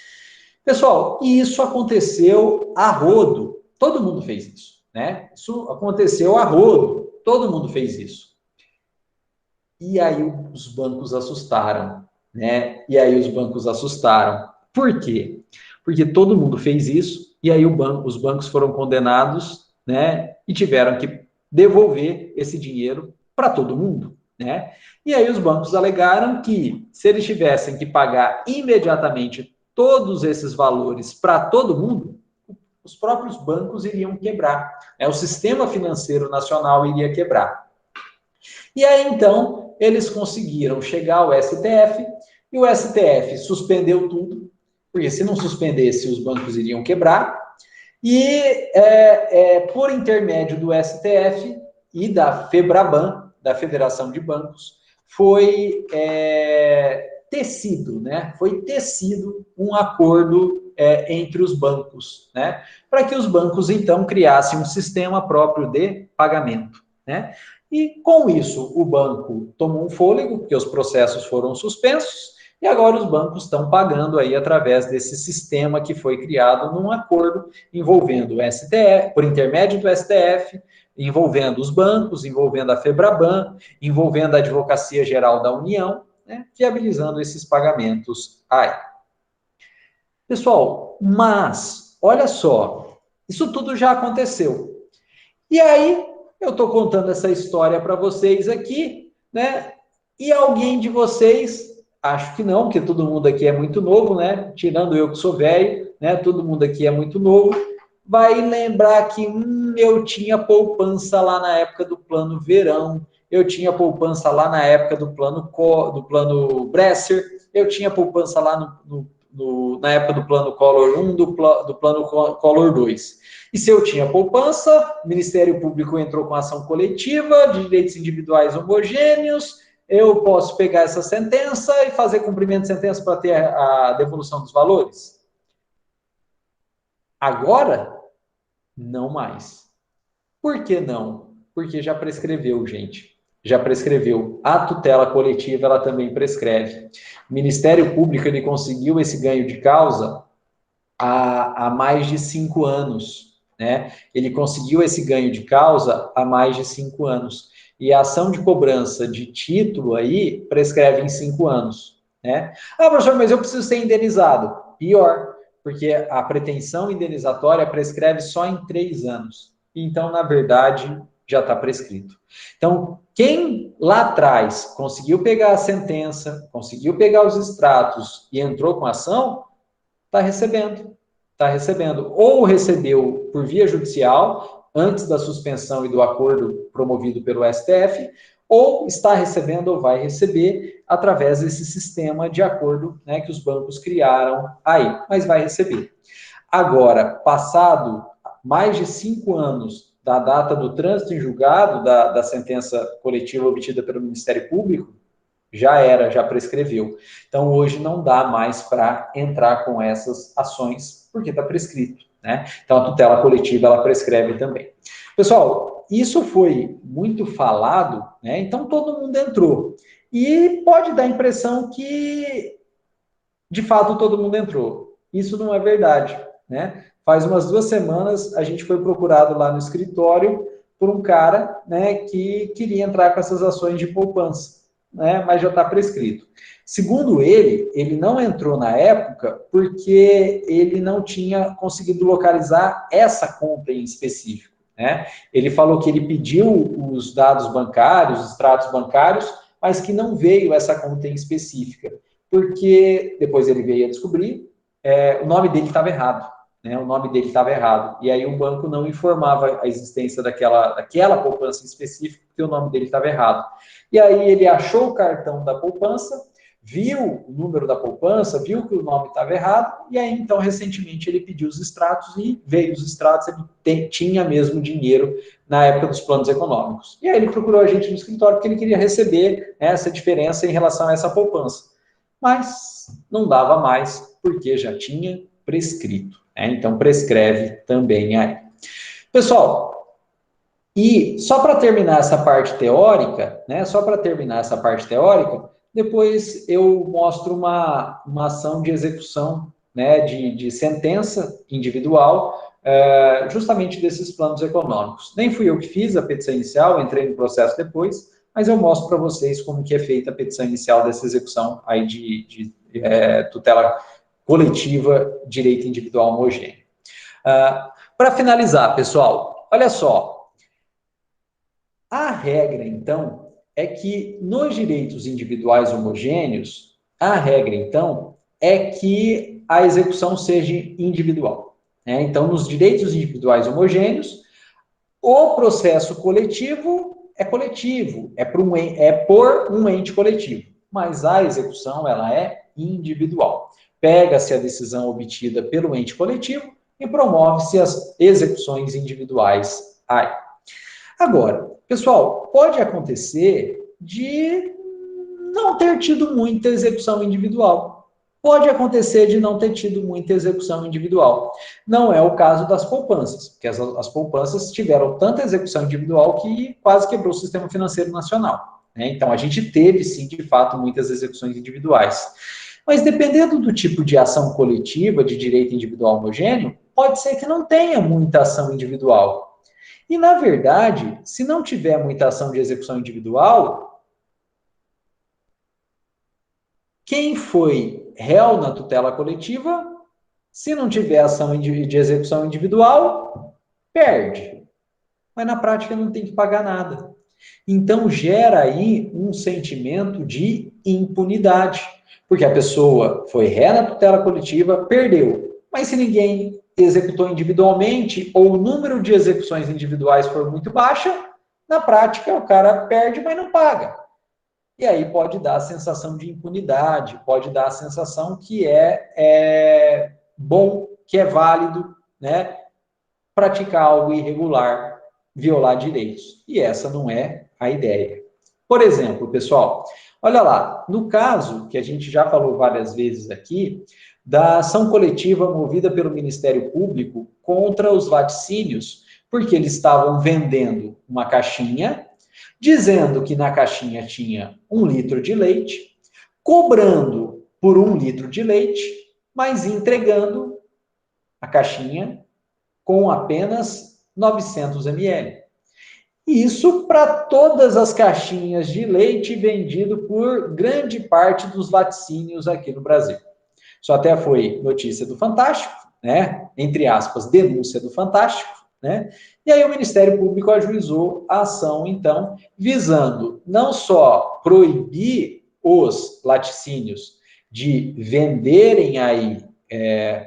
Pessoal, e isso aconteceu a rodo. Todo mundo fez isso, né? Isso aconteceu a rodo. Todo mundo fez isso. E aí os bancos assustaram, né? Por quê? Porque todo mundo fez isso, e aí os bancos foram condenados, né? E tiveram que devolver esse dinheiro para todo mundo, né? E aí os bancos alegaram que, se eles tivessem que pagar imediatamente todos esses valores para todo mundo, os próprios bancos iriam quebrar, né? O sistema financeiro nacional iria quebrar. E aí, então, eles conseguiram chegar ao STF, e o STF suspendeu tudo, porque se não suspendesse, os bancos iriam quebrar, e por intermédio do STF e da FEBRABAN, da Federação de Bancos, foi tecido um acordo entre os bancos, né, para que os bancos, então, criassem um sistema próprio de pagamento, né? E, com isso, o banco tomou um fôlego, porque os processos foram suspensos, e agora os bancos estão pagando aí através desse sistema que foi criado num acordo envolvendo o STF, por intermédio do STF, envolvendo os bancos, envolvendo a FEBRABAN, envolvendo a Advocacia Geral da União, né, viabilizando esses pagamentos aí. Pessoal, mas, olha só, isso tudo já aconteceu. E aí, eu estou contando essa história para vocês aqui, né? E alguém de vocês, acho que não, porque todo mundo aqui é muito novo, né? Tirando eu que sou velho, né? Todo mundo aqui é muito novo, vai lembrar que eu tinha poupança lá na época do plano Verão, eu tinha poupança lá na época do plano Bresser, eu tinha poupança lá na época do plano Collor 1, do plano Collor 2. E se eu tinha poupança, o Ministério Público entrou com ação coletiva de direitos individuais homogêneos, eu posso pegar essa sentença e fazer cumprimento de sentença para ter a devolução dos valores? Agora, não mais. Por que não? Porque já prescreveu, gente. Já prescreveu. A tutela coletiva, ela também prescreve. O Ministério Público, ele conseguiu esse ganho de causa há mais de 5 anos. Né? Ele conseguiu esse ganho de causa há mais de 5 anos. E a ação de cobrança de título aí prescreve em 5 anos. Né? Ah, professor, mas eu preciso ser indenizado. Pior, porque a pretensão indenizatória prescreve só em 3 anos. Então, na verdade, já está prescrito. Então, quem lá atrás conseguiu pegar a sentença, conseguiu pegar os extratos e entrou com a ação, está recebendo. Está recebendo. Ou recebeu por via judicial, antes da suspensão e do acordo promovido pelo STF, ou está recebendo ou vai receber através desse sistema de acordo, né, que os bancos criaram aí, mas vai receber. Agora, passado mais de 5 anos da data do trânsito em julgado da sentença coletiva obtida pelo Ministério Público, já era, já prescreveu. Então, hoje não dá mais para entrar com essas ações, porque está prescrito, né? Então, a tutela coletiva, ela prescreve também. Pessoal, isso foi muito falado, né? Então, todo mundo entrou. E pode dar a impressão que, de fato, todo mundo entrou. Isso não é verdade, né? Faz umas 2 semanas, a gente foi procurado lá no escritório por um cara, né, que queria entrar com essas ações de poupança, né, mas já está prescrito. Segundo ele não entrou na época porque ele não tinha conseguido localizar essa conta em específico, né? Ele falou que ele pediu os dados bancários, os extratos bancários, mas que não veio essa conta em específica, porque depois ele veio a descobrir, o nome dele estava errado. Né, o nome dele estava errado. E aí o banco não informava a existência daquela poupança específica, porque o nome dele estava errado. E aí ele achou o cartão da poupança, viu o número da poupança, viu que o nome estava errado, e aí então recentemente ele pediu os extratos e veio os extratos, ele tinha mesmo dinheiro na época dos planos econômicos. E aí ele procurou a gente no escritório porque ele queria receber, né, essa diferença em relação a essa poupança. Mas não dava mais, porque já tinha prescrito. Então, prescreve também aí. Pessoal, e só para terminar essa parte teórica, né? Só para terminar essa parte teórica, depois eu mostro uma ação de execução, né? De sentença individual, justamente desses planos econômicos. Nem fui eu que fiz a petição inicial, entrei no processo depois, mas eu mostro para vocês como que é feita a petição inicial dessa execução aí de tutela coletiva, direito individual homogêneo. Para finalizar, pessoal, olha só. A regra, então, é que nos direitos individuais homogêneos, a regra, então, é que a execução seja individual. Né? Então, nos direitos individuais homogêneos, o processo coletivo, é por um ente coletivo, mas a execução, ela é individual. Pega-se a decisão obtida pelo ente coletivo e promove-se as execuções individuais aí. Agora, pessoal, pode acontecer de não ter tido muita execução individual. Pode acontecer de não ter tido muita execução individual. Não é o caso das poupanças, porque as poupanças tiveram tanta execução individual que quase quebrou o sistema financeiro nacional. Né? Então, a gente teve, sim, de fato, muitas execuções individuais. Mas dependendo do tipo de ação coletiva, de direito individual homogêneo, pode ser que não tenha muita ação individual. E, na verdade, se não tiver muita ação de execução individual, quem foi réu na tutela coletiva, se não tiver ação de execução individual, perde. Mas na prática não tem que pagar nada. Então gera aí um sentimento de impunidade, porque a pessoa foi ré na tutela coletiva, perdeu. Mas se ninguém executou individualmente, ou o número de execuções individuais for muito baixa, na prática o cara perde, mas não paga. E aí pode dar a sensação de impunidade, pode dar a sensação que é bom, que é válido, né, praticar algo irregular, violar direitos. E essa não é a ideia. Por exemplo, pessoal, olha lá, no caso que a gente já falou várias vezes aqui, da ação coletiva movida pelo Ministério Público contra os laticínios, porque eles estavam vendendo uma caixinha, dizendo que na caixinha tinha 1 litro de leite, cobrando por 1 litro de leite, mas entregando a caixinha com apenas 900 ml. Isso para todas as caixinhas de leite vendido por grande parte dos laticínios aqui no Brasil. Isso até foi notícia do Fantástico, né? Entre aspas, denúncia do Fantástico, né? E aí o Ministério Público ajuizou a ação, então, visando não só proibir os laticínios de venderem aí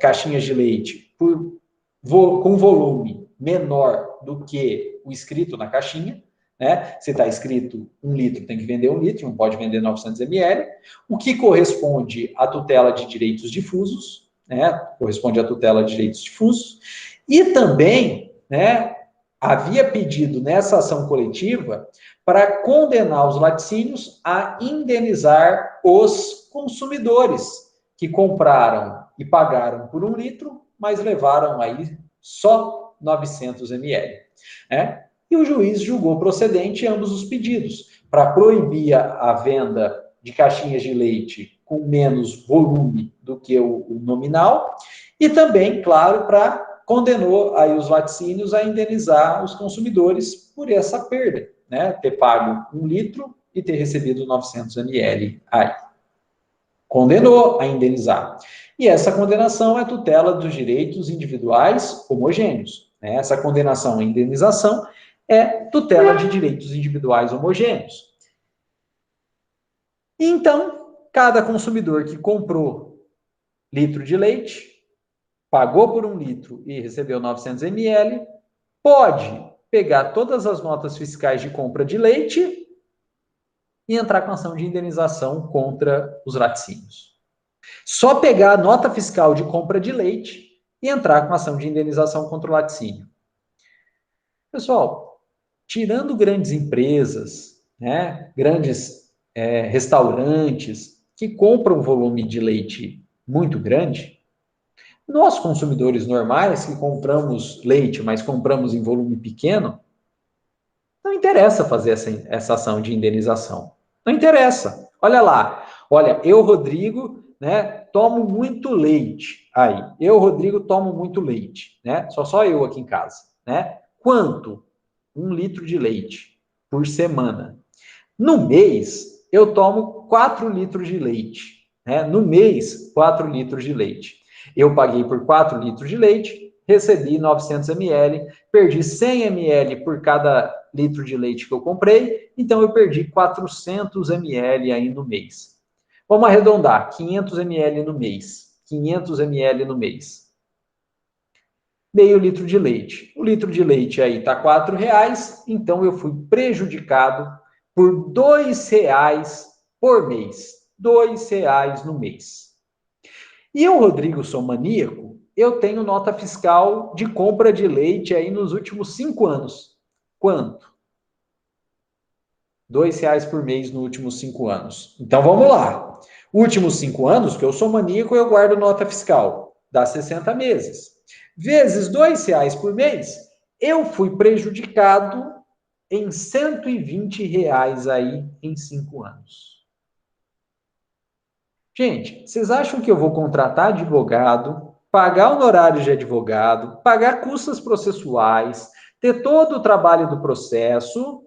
caixinhas de leite com volume menor do que o escrito na caixinha, né? Se está escrito 1 litro, tem que vender 1 litro, não pode vender 900 ml, o que corresponde à tutela de direitos difusos, né? Corresponde à tutela de direitos difusos, e também, né, havia pedido nessa ação coletiva para condenar os laticínios a indenizar os consumidores que compraram e pagaram por 1 litro, mas levaram aí só 900 ml, né? E o juiz julgou procedente ambos os pedidos, para proibir a venda de caixinhas de leite com menos volume do que o nominal, e também, claro, para condenou aí os laticínios a indenizar os consumidores por essa perda, né? Ter pago 1 litro e ter recebido 900 ml aí. Condenou a indenizar. E essa condenação é tutela dos direitos individuais homogêneos, né? Essa condenação à indenização é tutela de direitos individuais homogêneos. Então, cada consumidor que comprou litro de leite, pagou por 1 litro e recebeu 900 ml, pode pegar todas as notas fiscais de compra de leite e entrar com ação de indenização contra os laticínios. Só pegar a nota fiscal de compra de leite e entrar com ação de indenização contra o laticínio. Pessoal, tirando grandes empresas, né, grandes restaurantes que compram um volume de leite muito grande, nós, consumidores normais, que compramos leite, mas compramos em volume pequeno, não interessa fazer essa ação de indenização. Não interessa. Olha lá. Olha, eu, Rodrigo, né, tomo muito leite. Aí, eu, Rodrigo, tomo muito leite, né? Só eu aqui em casa, né? Quanto? 1 litro de leite por semana. No mês, eu tomo 4 litros de leite, né? No mês, 4 litros de leite. Eu paguei por 4 litros de leite, recebi 900 ml, perdi 100 ml por cada litro de leite que eu comprei, então eu perdi 400 ml aí no mês. Vamos arredondar, 500 ml no mês. 500 ml no mês. Meio litro de leite. O litro de leite aí está R$4, então eu fui prejudicado por R$2 por mês. R$2 no mês. E eu, Rodrigo, sou maníaco, eu tenho nota fiscal de compra de leite aí nos últimos 5 anos. Quanto? R$2 por mês nos últimos 5 anos. Então vamos lá. Últimos 5 anos, que eu sou maníaco, eu guardo nota fiscal. Dá 60 meses. Vezes R$2 por mês, eu fui prejudicado em R$120 aí em 5 anos. Gente, vocês acham que eu vou contratar advogado, pagar honorários de advogado, pagar custas processuais, ter todo o trabalho do processo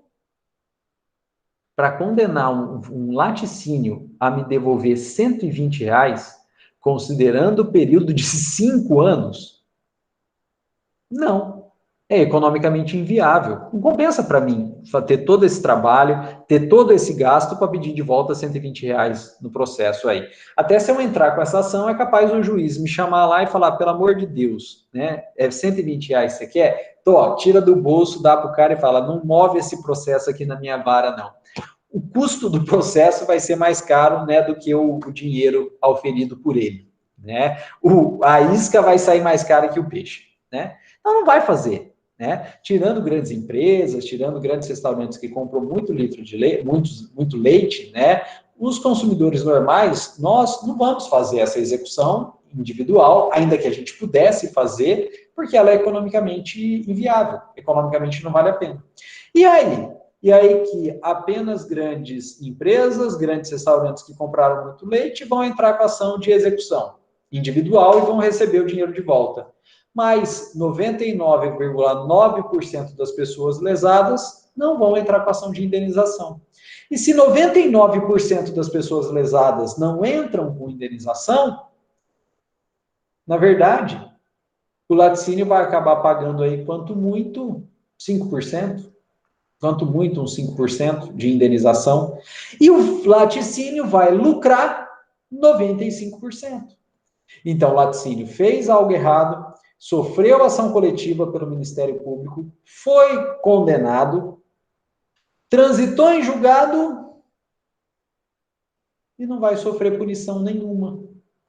para condenar um laticínio a me devolver R$120, considerando o período de 5 anos? Não. É economicamente inviável. Não compensa para mim ter todo esse trabalho, ter todo esse gasto para pedir de volta R$120 no processo aí. Até se eu entrar com essa ação, é capaz um juiz me chamar lá e falar, pelo amor de Deus, né? É R$120 você quer? Tô, tira do bolso, dá para o cara e fala, não move esse processo aqui na minha vara, não. O custo do processo vai ser mais caro, né, do que o dinheiro auferido por ele, né? A isca vai sair mais cara que o peixe, né? Então não vai fazer, né? Tirando grandes empresas, tirando grandes restaurantes que compram muito litro de leite, muito leite, né? Os consumidores normais, nós não vamos fazer essa execução individual, ainda que a gente pudesse fazer, porque ela é economicamente inviável, economicamente não vale a pena. E aí que apenas grandes empresas, grandes restaurantes que compraram muito leite vão entrar com ação de execução individual e vão receber o dinheiro de volta. Mas 99,9% das pessoas lesadas não vão entrar com ação de indenização. E se 99% das pessoas lesadas não entram com indenização, na verdade, o laticínio vai acabar pagando aí, quanto muito, 5%. Quanto muito, uns 5% de indenização. E o laticínio vai lucrar 95%. Então, o laticínio fez algo errado, sofreu ação coletiva pelo Ministério Público, foi condenado, transitou em julgado e não vai sofrer punição nenhuma.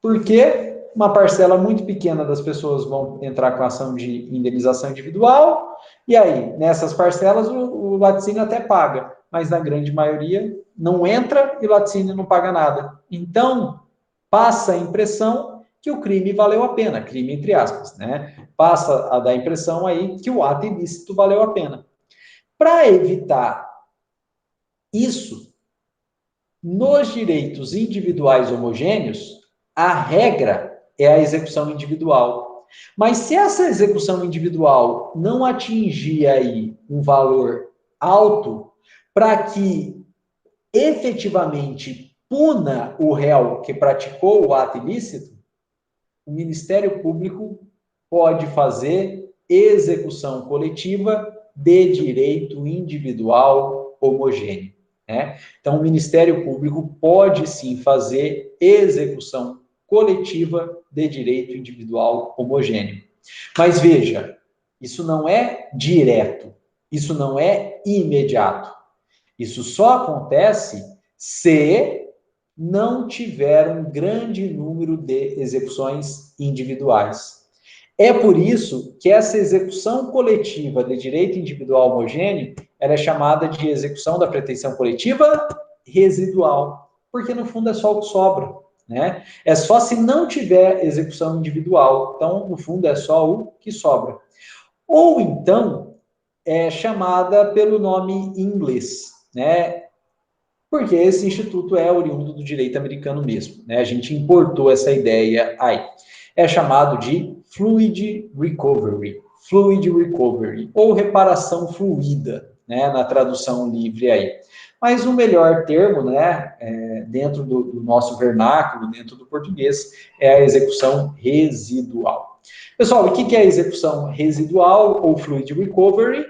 Por quê? Uma parcela muito pequena das pessoas vão entrar com ação de indenização individual, e aí, nessas parcelas, o laticínio até paga, mas na grande maioria não entra e o laticínio não paga nada. Então, passa a impressão que o crime valeu a pena, crime entre aspas, né? Passa a dar a impressão aí que o ato ilícito valeu a pena. Para evitar isso, nos direitos individuais homogêneos, a regra é a execução individual. Mas se essa execução individual não atingir aí um valor alto para que efetivamente puna o réu que praticou o ato ilícito, o Ministério Público pode fazer execução coletiva de direito individual homogêneo. Né? Então, o Ministério Público pode sim fazer execução coletiva de direito individual homogêneo. Mas veja, isso não é direto, isso não é imediato. Isso só acontece se não tiver um grande número de execuções individuais. É por isso que essa execução coletiva de direito individual homogêneo, ela é chamada de execução da pretensão coletiva residual, porque no fundo é só o que sobra, né? É só se não tiver execução individual, então no fundo é só o que sobra. Ou então é chamada pelo nome em inglês, né? Porque esse instituto é oriundo do direito americano mesmo, né? A gente importou essa ideia aí. É chamado de fluid recovery, ou reparação fluida, né? Na tradução livre aí. Mas o melhor termo, né, dentro do nosso vernáculo, dentro do português, é a execução residual. Pessoal, o que é a execução residual ou fluid recovery?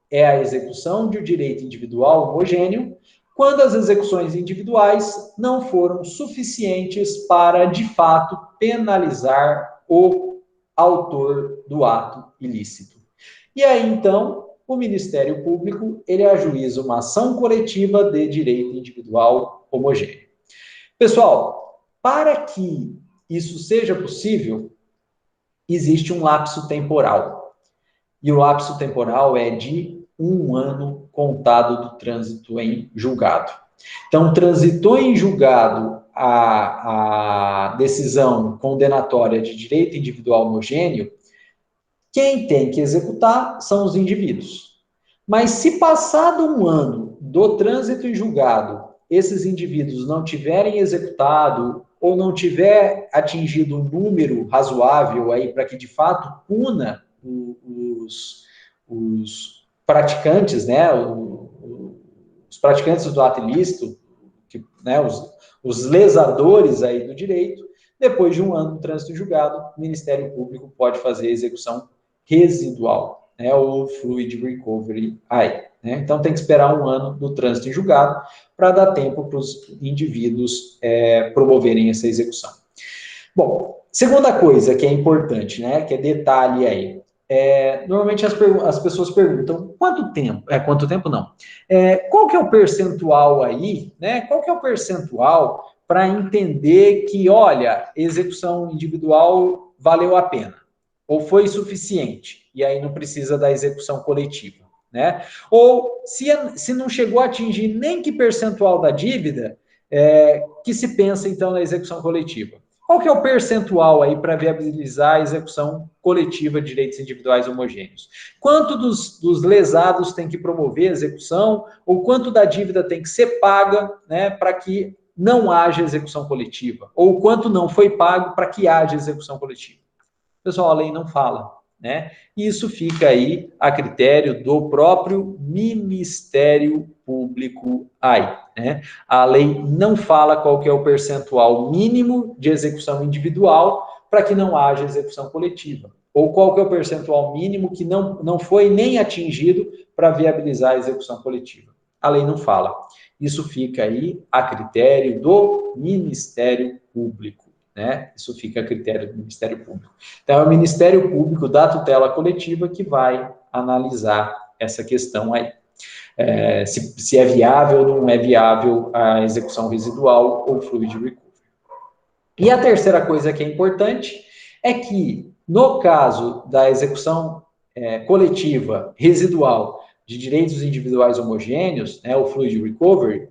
É a execução de um direito individual homogêneo quando as execuções individuais não foram suficientes para, de fato, penalizar o autor do ato ilícito. E aí, então, o Ministério Público, ele ajuiza uma ação coletiva de direito individual homogêneo. Pessoal, para que isso seja possível, existe um lapso temporal. E o lapso temporal é de 1 ano contado do trânsito em julgado. Então, transitou em julgado a decisão condenatória de direito individual homogêneo, quem tem que executar são os indivíduos. Mas se passado 1 ano do trânsito em julgado, esses indivíduos não tiverem executado ou não tiver atingido um número razoável aí para que de fato puna os praticantes, né, os praticantes do ato ilícito, né, os lesadores aí do direito, depois de 1 ano do trânsito julgado, o Ministério Público pode fazer a execução residual, né, ou fluid recovery aí. Né? Então tem que esperar 1 ano do trânsito em julgado para dar tempo para os indivíduos promoverem essa execução. Bom, segunda coisa que é importante, né, que é detalhe aí. Normalmente as pessoas perguntam, quanto tempo? Quanto tempo não. Qual que é o percentual aí, né? Qual que é o percentual para entender que, olha, execução individual valeu a pena? Ou foi suficiente? E aí não precisa da execução coletiva, né? Ou se não chegou a atingir nem que percentual da dívida, que se pensa então na execução coletiva? Qual que é o percentual aí para viabilizar a execução coletiva de direitos individuais homogêneos? Quanto dos lesados tem que promover a execução, ou quanto da dívida tem que ser paga, né, para que não haja execução coletiva? Ou quanto não foi pago para que haja execução coletiva? Pessoal, a lei não fala, né? Isso fica aí a critério do próprio Ministério Público aí, né? A lei não fala qual que é o percentual mínimo de execução individual para que não haja execução coletiva, ou qual que é o percentual mínimo que não foi nem atingido para viabilizar a execução coletiva. A lei não fala. Isso fica aí a critério do Ministério Público. Né? Isso fica a critério do Ministério Público. Então, é o Ministério Público da tutela coletiva que vai analisar essa questão aí. se é viável ou não é viável a execução residual ou fluid recovery. E a terceira coisa que é importante é que, no caso da execução coletiva residual de direitos individuais homogêneos, né, o fluid recovery,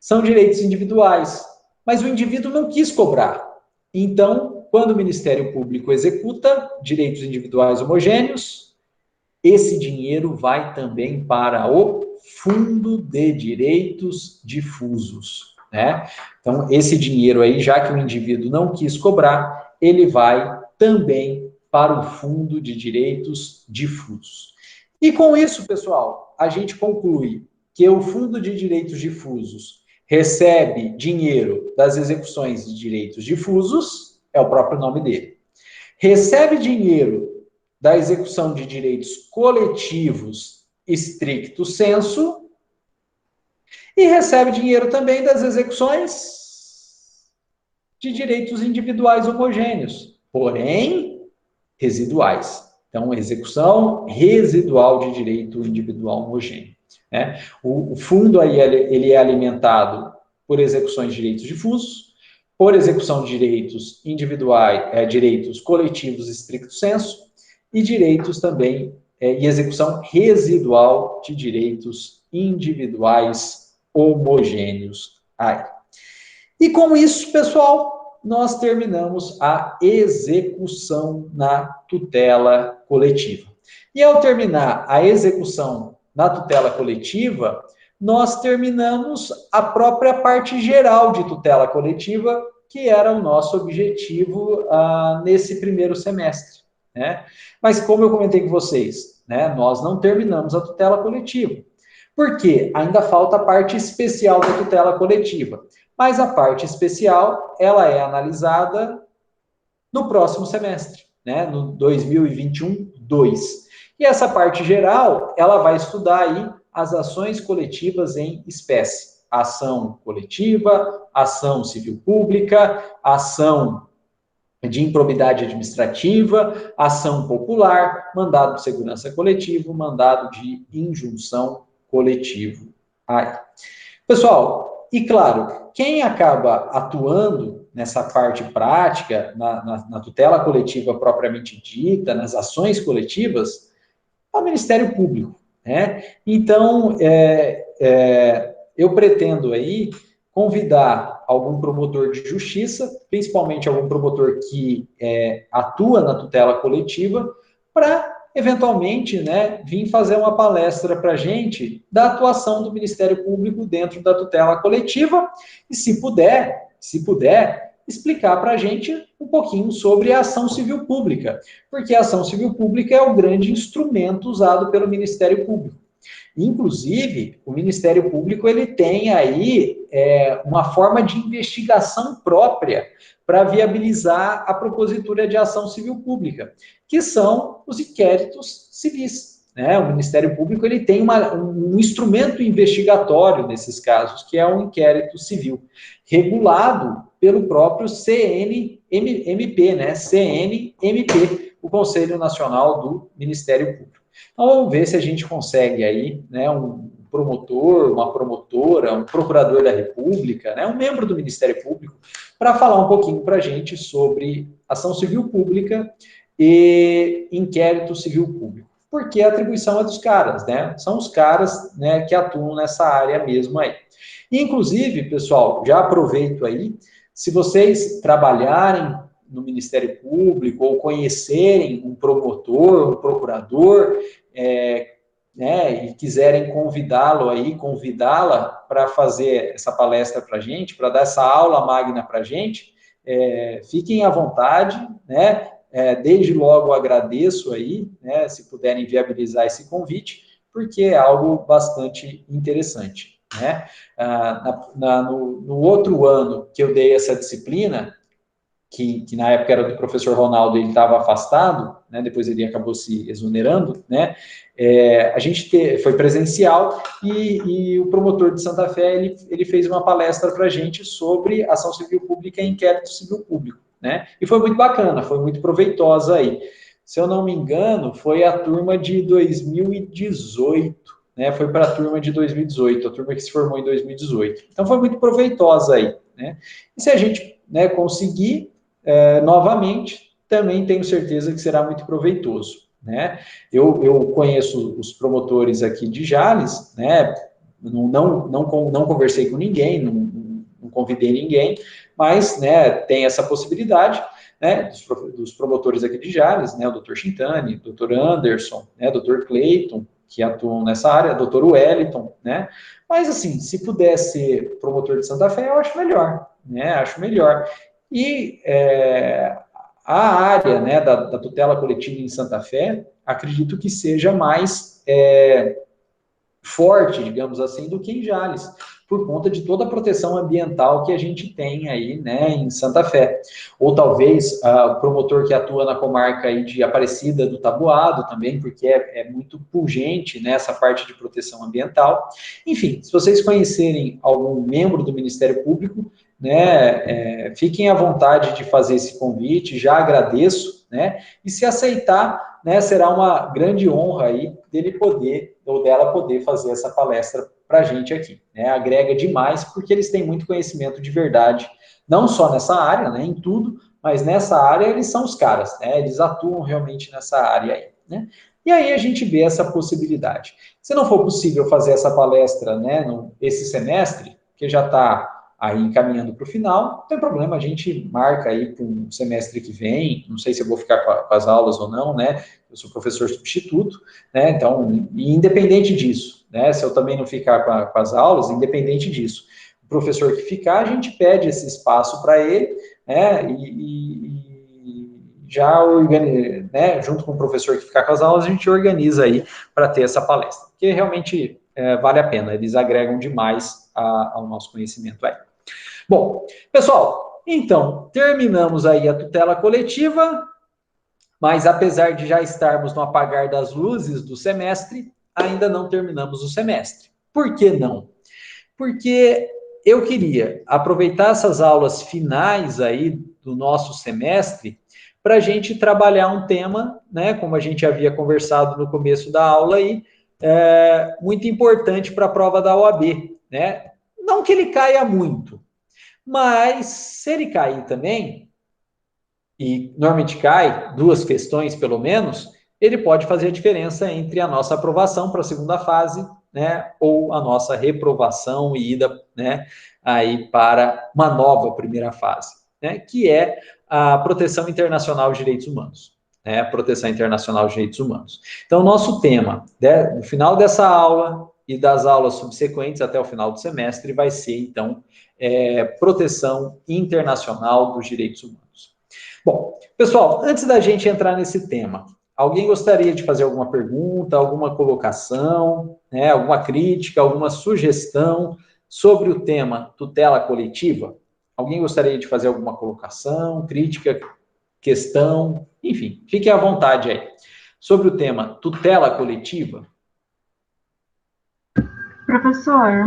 são direitos individuais, mas o indivíduo não quis cobrar. Então, quando o Ministério Público executa direitos individuais homogêneos, esse dinheiro vai também para o Fundo de Direitos Difusos, né? Então, esse dinheiro aí, já que o indivíduo não quis cobrar, ele vai também para o Fundo de Direitos Difusos. E com isso, pessoal, a gente conclui que o Fundo de Direitos Difusos recebe dinheiro das execuções de direitos difusos, é o próprio nome dele. Recebe dinheiro da execução de direitos coletivos stricto sensu e recebe dinheiro também das execuções de direitos individuais homogêneos, porém residuais. Então, execução residual de direito individual homogêneo. Né? O fundo aí ele é alimentado por execuções de direitos difusos, por execução de direitos individuais, direitos coletivos stricto sensu, e direitos também, e execução residual de direitos individuais homogêneos. Aí. E com isso, pessoal, nós terminamos a execução na tutela coletiva. E ao terminar a execução na tutela coletiva, nós terminamos a própria parte geral de tutela coletiva, que era o nosso objetivo nesse primeiro semestre. Né? Mas como eu comentei com vocês, né, nós não terminamos a tutela coletiva. Por quê? Ainda falta a parte especial da tutela coletiva. Mas a parte especial, ela é analisada no próximo semestre, né, no 2021-2. E essa parte geral, ela vai estudar aí as ações coletivas em espécie. Ação coletiva, ação civil pública, ação de improbidade administrativa, ação popular, mandado de segurança coletivo, mandado de injunção coletivo. Aí. Pessoal, e claro, quem acaba atuando nessa parte prática, na tutela coletiva propriamente dita, nas ações coletivas, é o Ministério Público. Né? Então, eu pretendo aí convidar algum promotor de justiça, principalmente algum promotor que atua na tutela coletiva, para, eventualmente, né, vir fazer uma palestra para a gente da atuação do Ministério Público dentro da tutela coletiva e, se puder, explicar para a gente um pouquinho sobre a ação civil pública, porque a ação civil pública é o grande instrumento usado pelo Ministério Público. Inclusive, o Ministério Público ele tem aí uma forma de investigação própria para viabilizar a propositura de ação civil pública, que são os inquéritos civis. Né? O Ministério Público ele tem um instrumento investigatório nesses casos, que é um inquérito civil, regulado pelo próprio CNMP, né? CNMP, o Conselho Nacional do Ministério Público. Então, vamos ver se a gente consegue aí, né, um promotor, uma promotora, um procurador da República, né, um membro do Ministério Público, para falar um pouquinho para a gente sobre ação civil pública e inquérito civil público. Porque a atribuição é dos caras, né? São os caras, né, que atuam nessa área mesmo aí. E, inclusive, pessoal, já aproveito aí, se vocês trabalharem no Ministério Público ou conhecerem um promotor, um procurador, né, e quiserem convidá-la para fazer essa palestra para a gente, para dar essa aula magna para a gente, fiquem à vontade, né? Desde logo agradeço aí, né, se puderem viabilizar esse convite, porque é algo bastante interessante. Né? No outro ano que eu dei essa disciplina, que na época era do professor Ronaldo, ele estava afastado, né, depois ele acabou se exonerando, né, a gente foi presencial e o promotor de Santa Fé, ele fez uma palestra para a gente sobre ação civil pública e inquérito civil público, né, e foi muito bacana, foi muito proveitosa aí. Se eu não me engano, foi a turma de 2018, né, foi para a turma de 2018, a turma que se formou em 2018. Então, foi muito proveitosa aí, né? E se a gente, né, conseguir novamente, também tenho certeza que será muito proveitoso, né? Eu conheço os promotores aqui de Jales, né? Não conversei com ninguém, não convidei ninguém, mas, né, tem essa possibilidade, né, dos promotores aqui de Jales, né, o Dr. Chintani, o Dr. Anderson, né, o Dr. Clayton, que atuam nessa área, o Dr. Wellington, né? Mas, assim, se puder ser promotor de Santa Fé, eu acho melhor, né? Acho melhor. E a área, né, da tutela coletiva em Santa Fé, acredito que seja mais forte, digamos assim, do que em Jales, por conta de toda a proteção ambiental que a gente tem aí, né, em Santa Fé. Ou talvez o promotor que atua na comarca aí de Aparecida do Taboado também, porque é muito pungente nessa parte de proteção ambiental. Enfim, se vocês conhecerem algum membro do Ministério Público, né, fiquem à vontade de fazer esse convite, já agradeço, né, e se aceitar, né, será uma grande honra aí dele poder, ou dela poder fazer essa palestra para a gente aqui, né, agrega demais, porque eles têm muito conhecimento de verdade, não só nessa área, né, em tudo, mas nessa área eles são os caras, né, eles atuam realmente nessa área aí, né, e aí a gente vê essa possibilidade. Se não for possível fazer essa palestra, né, esse semestre, que já está aí encaminhando para o final, não tem problema, a gente marca aí para um semestre que vem, não sei se eu vou ficar com as aulas ou não, né? Eu sou professor substituto, né? Então, independente disso, né? Se eu também não ficar com as aulas, independente disso, o professor que ficar, a gente pede esse espaço para ele, né? E já organiza, né? Junto com o professor que ficar com as aulas, a gente organiza aí para ter essa palestra, porque realmente vale a pena, eles agregam demais ao nosso conhecimento aí. Bom, pessoal, então, terminamos aí a tutela coletiva, mas apesar de já estarmos no apagar das luzes do semestre, ainda não terminamos o semestre. Por que não? Porque eu queria aproveitar essas aulas finais aí do nosso semestre para a gente trabalhar um tema, né, como a gente havia conversado no começo da aula aí, muito importante para a prova da OAB, né? Não que ele caia muito, mas se ele cair também, e normalmente cai, 2 questões pelo menos, ele pode fazer a diferença entre a nossa aprovação para a segunda fase, né, ou a nossa reprovação e ida, né, aí para uma nova primeira fase, né, que é a proteção internacional de direitos humanos, né, proteção internacional de direitos humanos. Então, nosso tema, né, no final dessa aula e das aulas subsequentes até o final do semestre, vai ser, então, proteção internacional dos direitos humanos. Bom, pessoal, antes da gente entrar nesse tema, alguém gostaria de fazer alguma pergunta, alguma colocação, né, alguma crítica, alguma sugestão sobre o tema tutela coletiva? Alguém gostaria de fazer alguma colocação, crítica, questão, enfim, fiquem à vontade aí. Sobre o tema tutela coletiva. Professor,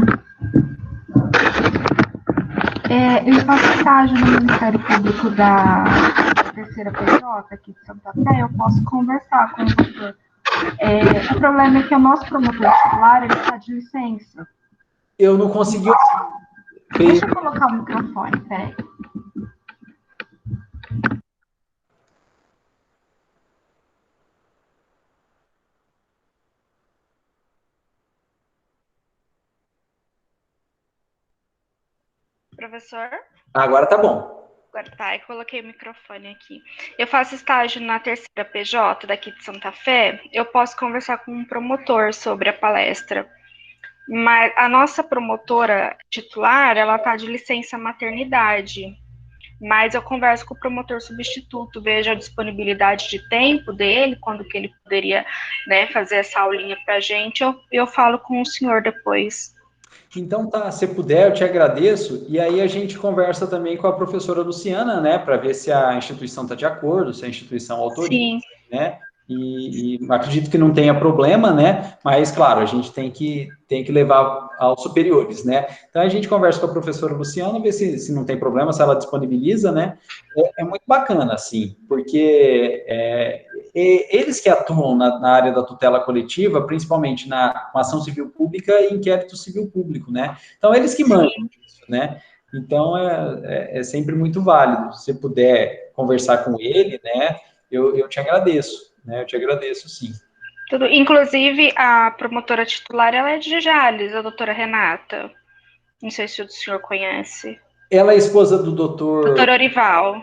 eu faço estágio no Ministério Público da terceira PJ aqui de Santa Fé, eu posso conversar com o doutor. O problema é que o nosso promotor titular, ele está de licença. Eu não consegui... Deixa eu colocar o microfone, peraí. Professor? Agora tá bom. Agora tá, eu coloquei o microfone aqui. Eu faço estágio na terceira PJ daqui de Santa Fé, eu posso conversar com um promotor sobre a palestra. Mas a nossa promotora titular, ela tá de licença maternidade. Mas eu converso com o promotor substituto, vejo a disponibilidade de tempo dele, quando que ele poderia, né, fazer essa aulinha pra gente, eu falo com o senhor depois. Então tá, se puder, eu te agradeço, e aí a gente conversa também com a professora Luciana, né, para ver se a instituição está de acordo, se a instituição autoriza, Sim. né, e acredito que não tenha problema, né? Mas, claro, a gente tem que levar aos superiores, né? Então, a gente conversa com a professora Luciana, vê se não tem problema, se ela disponibiliza, né? É muito bacana, assim, porque eles que atuam na área da tutela coletiva, principalmente com ação civil pública e inquérito civil público, né? Então, eles que mandam isso, né? Então, é sempre muito válido. Se você puder conversar com ele, né? Eu te agradeço, né? Eu te agradeço, sim. Tudo. Inclusive, a promotora titular, ela é de Jales, a doutora Renata. Não sei se o senhor conhece. Ela é esposa do doutor... Doutor Orival.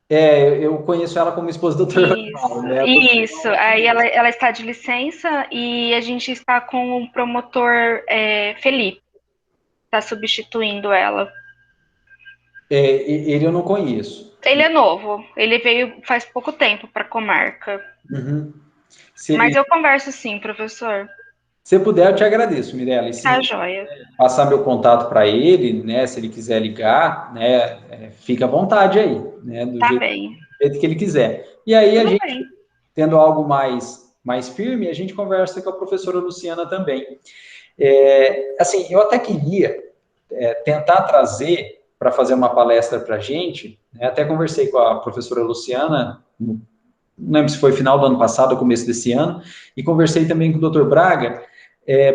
Eu conheço ela como esposa do doutor Orival, né? Isso. Aí ela está de licença e a gente está com o promotor Felipe. Está substituindo ela. Ele eu não conheço. Ele é novo. Ele veio faz pouco tempo para a comarca. Uhum. Mas eu converso sim, professor. Se puder, eu te agradeço, Mirella. E Tá se joia. passar meu contato para ele, né? Se ele quiser ligar, né? Fica à vontade aí, né? Do Tá jeito bem. que ele quiser. E aí, a Tudo gente, bem. tendo algo mais firme, a gente conversa com a professora Luciana também. Assim, eu até queria tentar trazer para fazer uma palestra para a gente, né? Até conversei com a professora Luciana, não lembro se foi final do ano passado ou começo desse ano, e conversei também com o doutor Braga,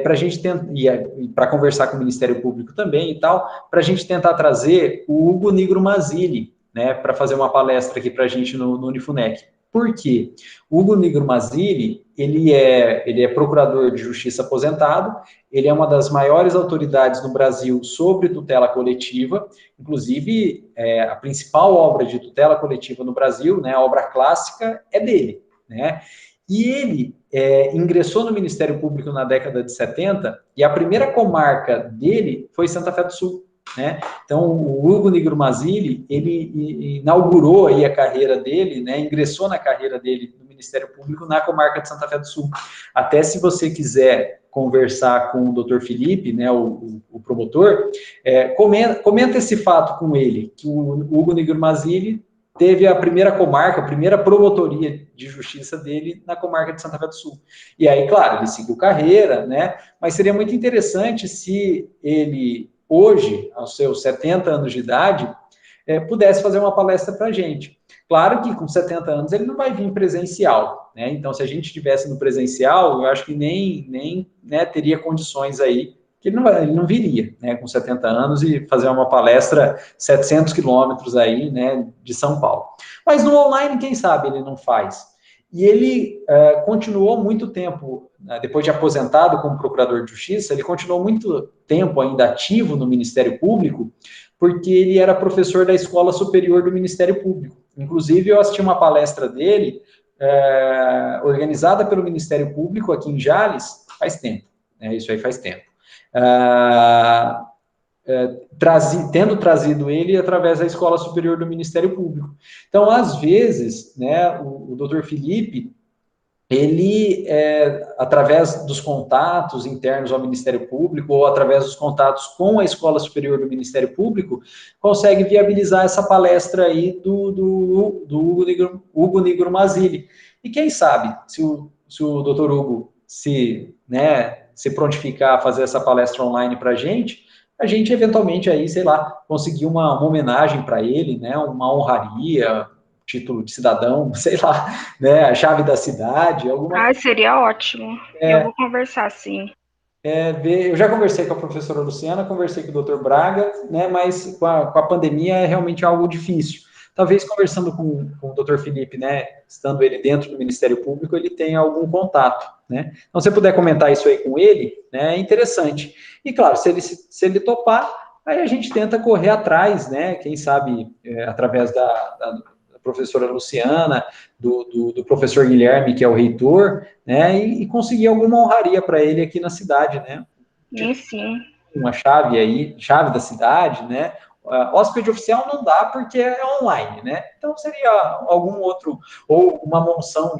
para a gente tentar, e para conversar com o Ministério Público também e tal, para a gente tentar trazer o Hugo Nigro Mazzilli, né, para fazer uma palestra aqui para a gente no Unifunec. Por quê? O Hugo Nigro Mazzilli, ele é procurador de justiça aposentado, ele é uma das maiores autoridades no Brasil sobre tutela coletiva, inclusive a principal obra de tutela coletiva no Brasil, né, a obra clássica, é dele, né? E ele ingressou no Ministério Público na década de 70 e a primeira comarca dele foi Santa Fé do Sul, né? Então, o Hugo Nigro Mazzilli, ele inaugurou aí a carreira dele, né? Ingressou na carreira dele no Ministério Público na comarca de Santa Fé do Sul. Até se você quiser conversar com o doutor Felipe, né, o promotor, comenta esse fato com ele, que o Hugo Nigro Mazzilli teve a primeira comarca, a primeira promotoria de justiça dele na comarca de Santa Fé do Sul. E aí, claro, ele seguiu carreira, né? Mas seria muito interessante se ele, hoje, aos seus 70 anos de idade, pudesse fazer uma palestra para a gente. Claro que com 70 anos ele não vai vir presencial, né? Então, se a gente estivesse no presencial, eu acho que nem né, teria condições aí, que ele não viria, né, com 70 anos e fazer uma palestra 700 quilômetros aí, né, de São Paulo. Mas no online, quem sabe ele não faz. E ele continuou muito tempo, né, depois de aposentado como procurador de justiça, ele continuou muito tempo ainda ativo no Ministério Público, porque ele era professor da Escola Superior do Ministério Público. Inclusive, eu assisti uma palestra dele, organizada pelo Ministério Público aqui em Jales, faz tempo, né? Isso aí faz tempo. Tendo trazido ele através da Escola Superior do Ministério Público. Então, às vezes, né, o doutor Felipe, ele, através dos contatos internos ao Ministério Público ou através dos contatos com a Escola Superior do Ministério Público, consegue viabilizar essa palestra aí do Hugo Nigro Mazzilli. E quem sabe, se o doutor Hugo se prontificar a fazer essa palestra online para a gente eventualmente aí, sei lá, conseguir uma homenagem para ele, né, uma honraria, título de cidadão, sei lá, né, a chave da cidade, alguma coisa. Seria ótimo. Eu vou conversar, sim. Eu já conversei com a professora Luciana, conversei com o doutor Braga, né, mas com a pandemia é realmente algo difícil. Talvez conversando com o doutor Felipe, né, estando ele dentro do Ministério Público, ele tenha algum contato, né. Então, se você puder comentar isso aí com ele, né, é interessante. E, claro, se ele topar, aí a gente tenta correr atrás, né, quem sabe através da professora Luciana, do professor Guilherme, que é o reitor, né, e conseguir alguma honraria para ele aqui na cidade, né. Sim. Uma chave aí, chave da cidade, né. Hóspede oficial não dá porque é online, né. Então seria algum outro, ou uma monção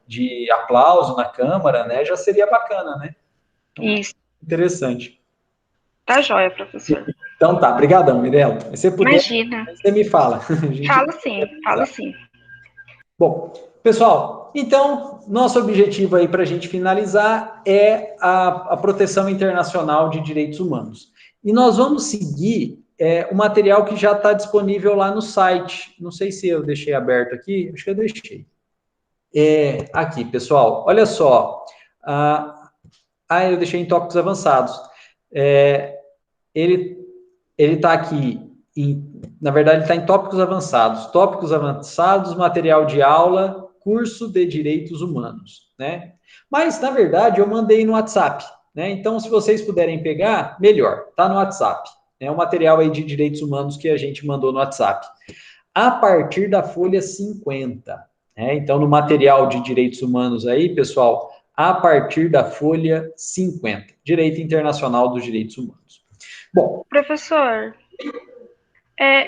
de aplauso na Câmara, né, já seria bacana, né. Então, Isso. interessante. Tá joia, professor. Então tá, brigadão, Mirella. Se você puder, Imagina. você me fala. Falo sim. Bom, Pessoal, então, nosso objetivo aí para a gente finalizar é a proteção internacional de direitos humanos. E nós vamos seguir o material que já está disponível lá no site. Não sei se eu deixei aberto aqui, acho que eu deixei. Aqui, pessoal, olha só. Eu deixei em tópicos avançados. Ele está aqui, na verdade, está em tópicos avançados. Tópicos avançados, material de aula, curso de direitos humanos, né? Mas, na verdade, eu mandei no WhatsApp, né? Então, se vocês puderem pegar, melhor, tá no WhatsApp. É um material aí de direitos humanos que a gente mandou no WhatsApp. A partir da folha 50, né? Então, no material de direitos humanos aí, pessoal, a partir da folha 50, Direito Internacional dos Direitos Humanos. Bom, professor,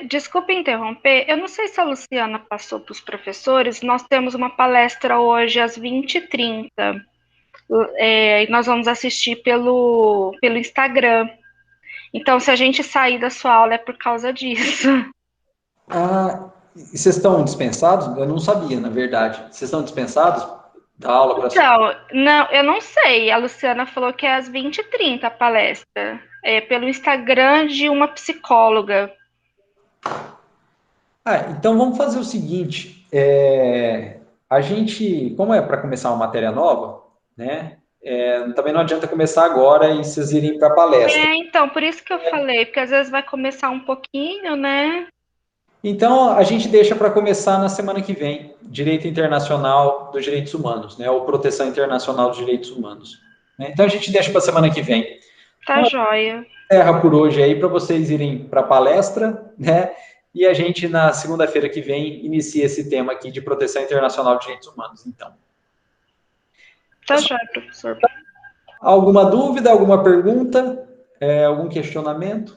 desculpe interromper, eu não sei se a Luciana passou para os professores, nós temos uma palestra hoje às 20h30, e nós vamos assistir pelo Instagram. Então, se a gente sair da sua aula é por causa disso. Vocês estão dispensados? Eu não sabia, na verdade. Vocês estão dispensados da aula para... Então, não, eu não sei. A Luciana falou que é às 20h30 a palestra. Pelo Instagram de uma psicóloga. Então vamos fazer o seguinte. A gente, como é para começar uma matéria nova, né? Também não adianta começar agora e vocês irem para a palestra. Então, por isso que eu falei, porque às vezes vai começar um pouquinho, né? Então, a gente deixa para começar na semana que vem, Direito Internacional dos Direitos Humanos, né? Ou Proteção Internacional dos Direitos Humanos. Né? Então, a gente deixa para a semana que vem. Tá então, joia. Encerra por hoje aí para vocês irem para a palestra, né? E a gente, na segunda-feira que vem, inicia esse tema aqui de Proteção Internacional de Direitos Humanos, então. Tá joia, professor. Alguma dúvida, alguma pergunta, algum questionamento?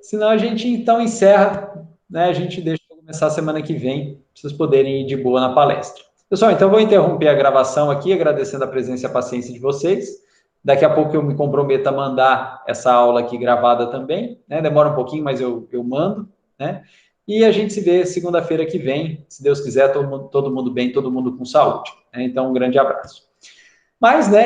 Senão a gente então encerra, né? A gente deixa para começar a semana que vem, para vocês poderem ir de boa na palestra. Pessoal, então vou interromper a gravação aqui, agradecendo a presença e a paciência de vocês. Daqui a pouco eu me comprometo a mandar essa aula aqui gravada também, né? Demora um pouquinho, mas eu mando, né? E a gente se vê segunda-feira que vem, se Deus quiser, todo mundo bem, todo mundo com saúde. Né? Então, um grande abraço. Mas, né?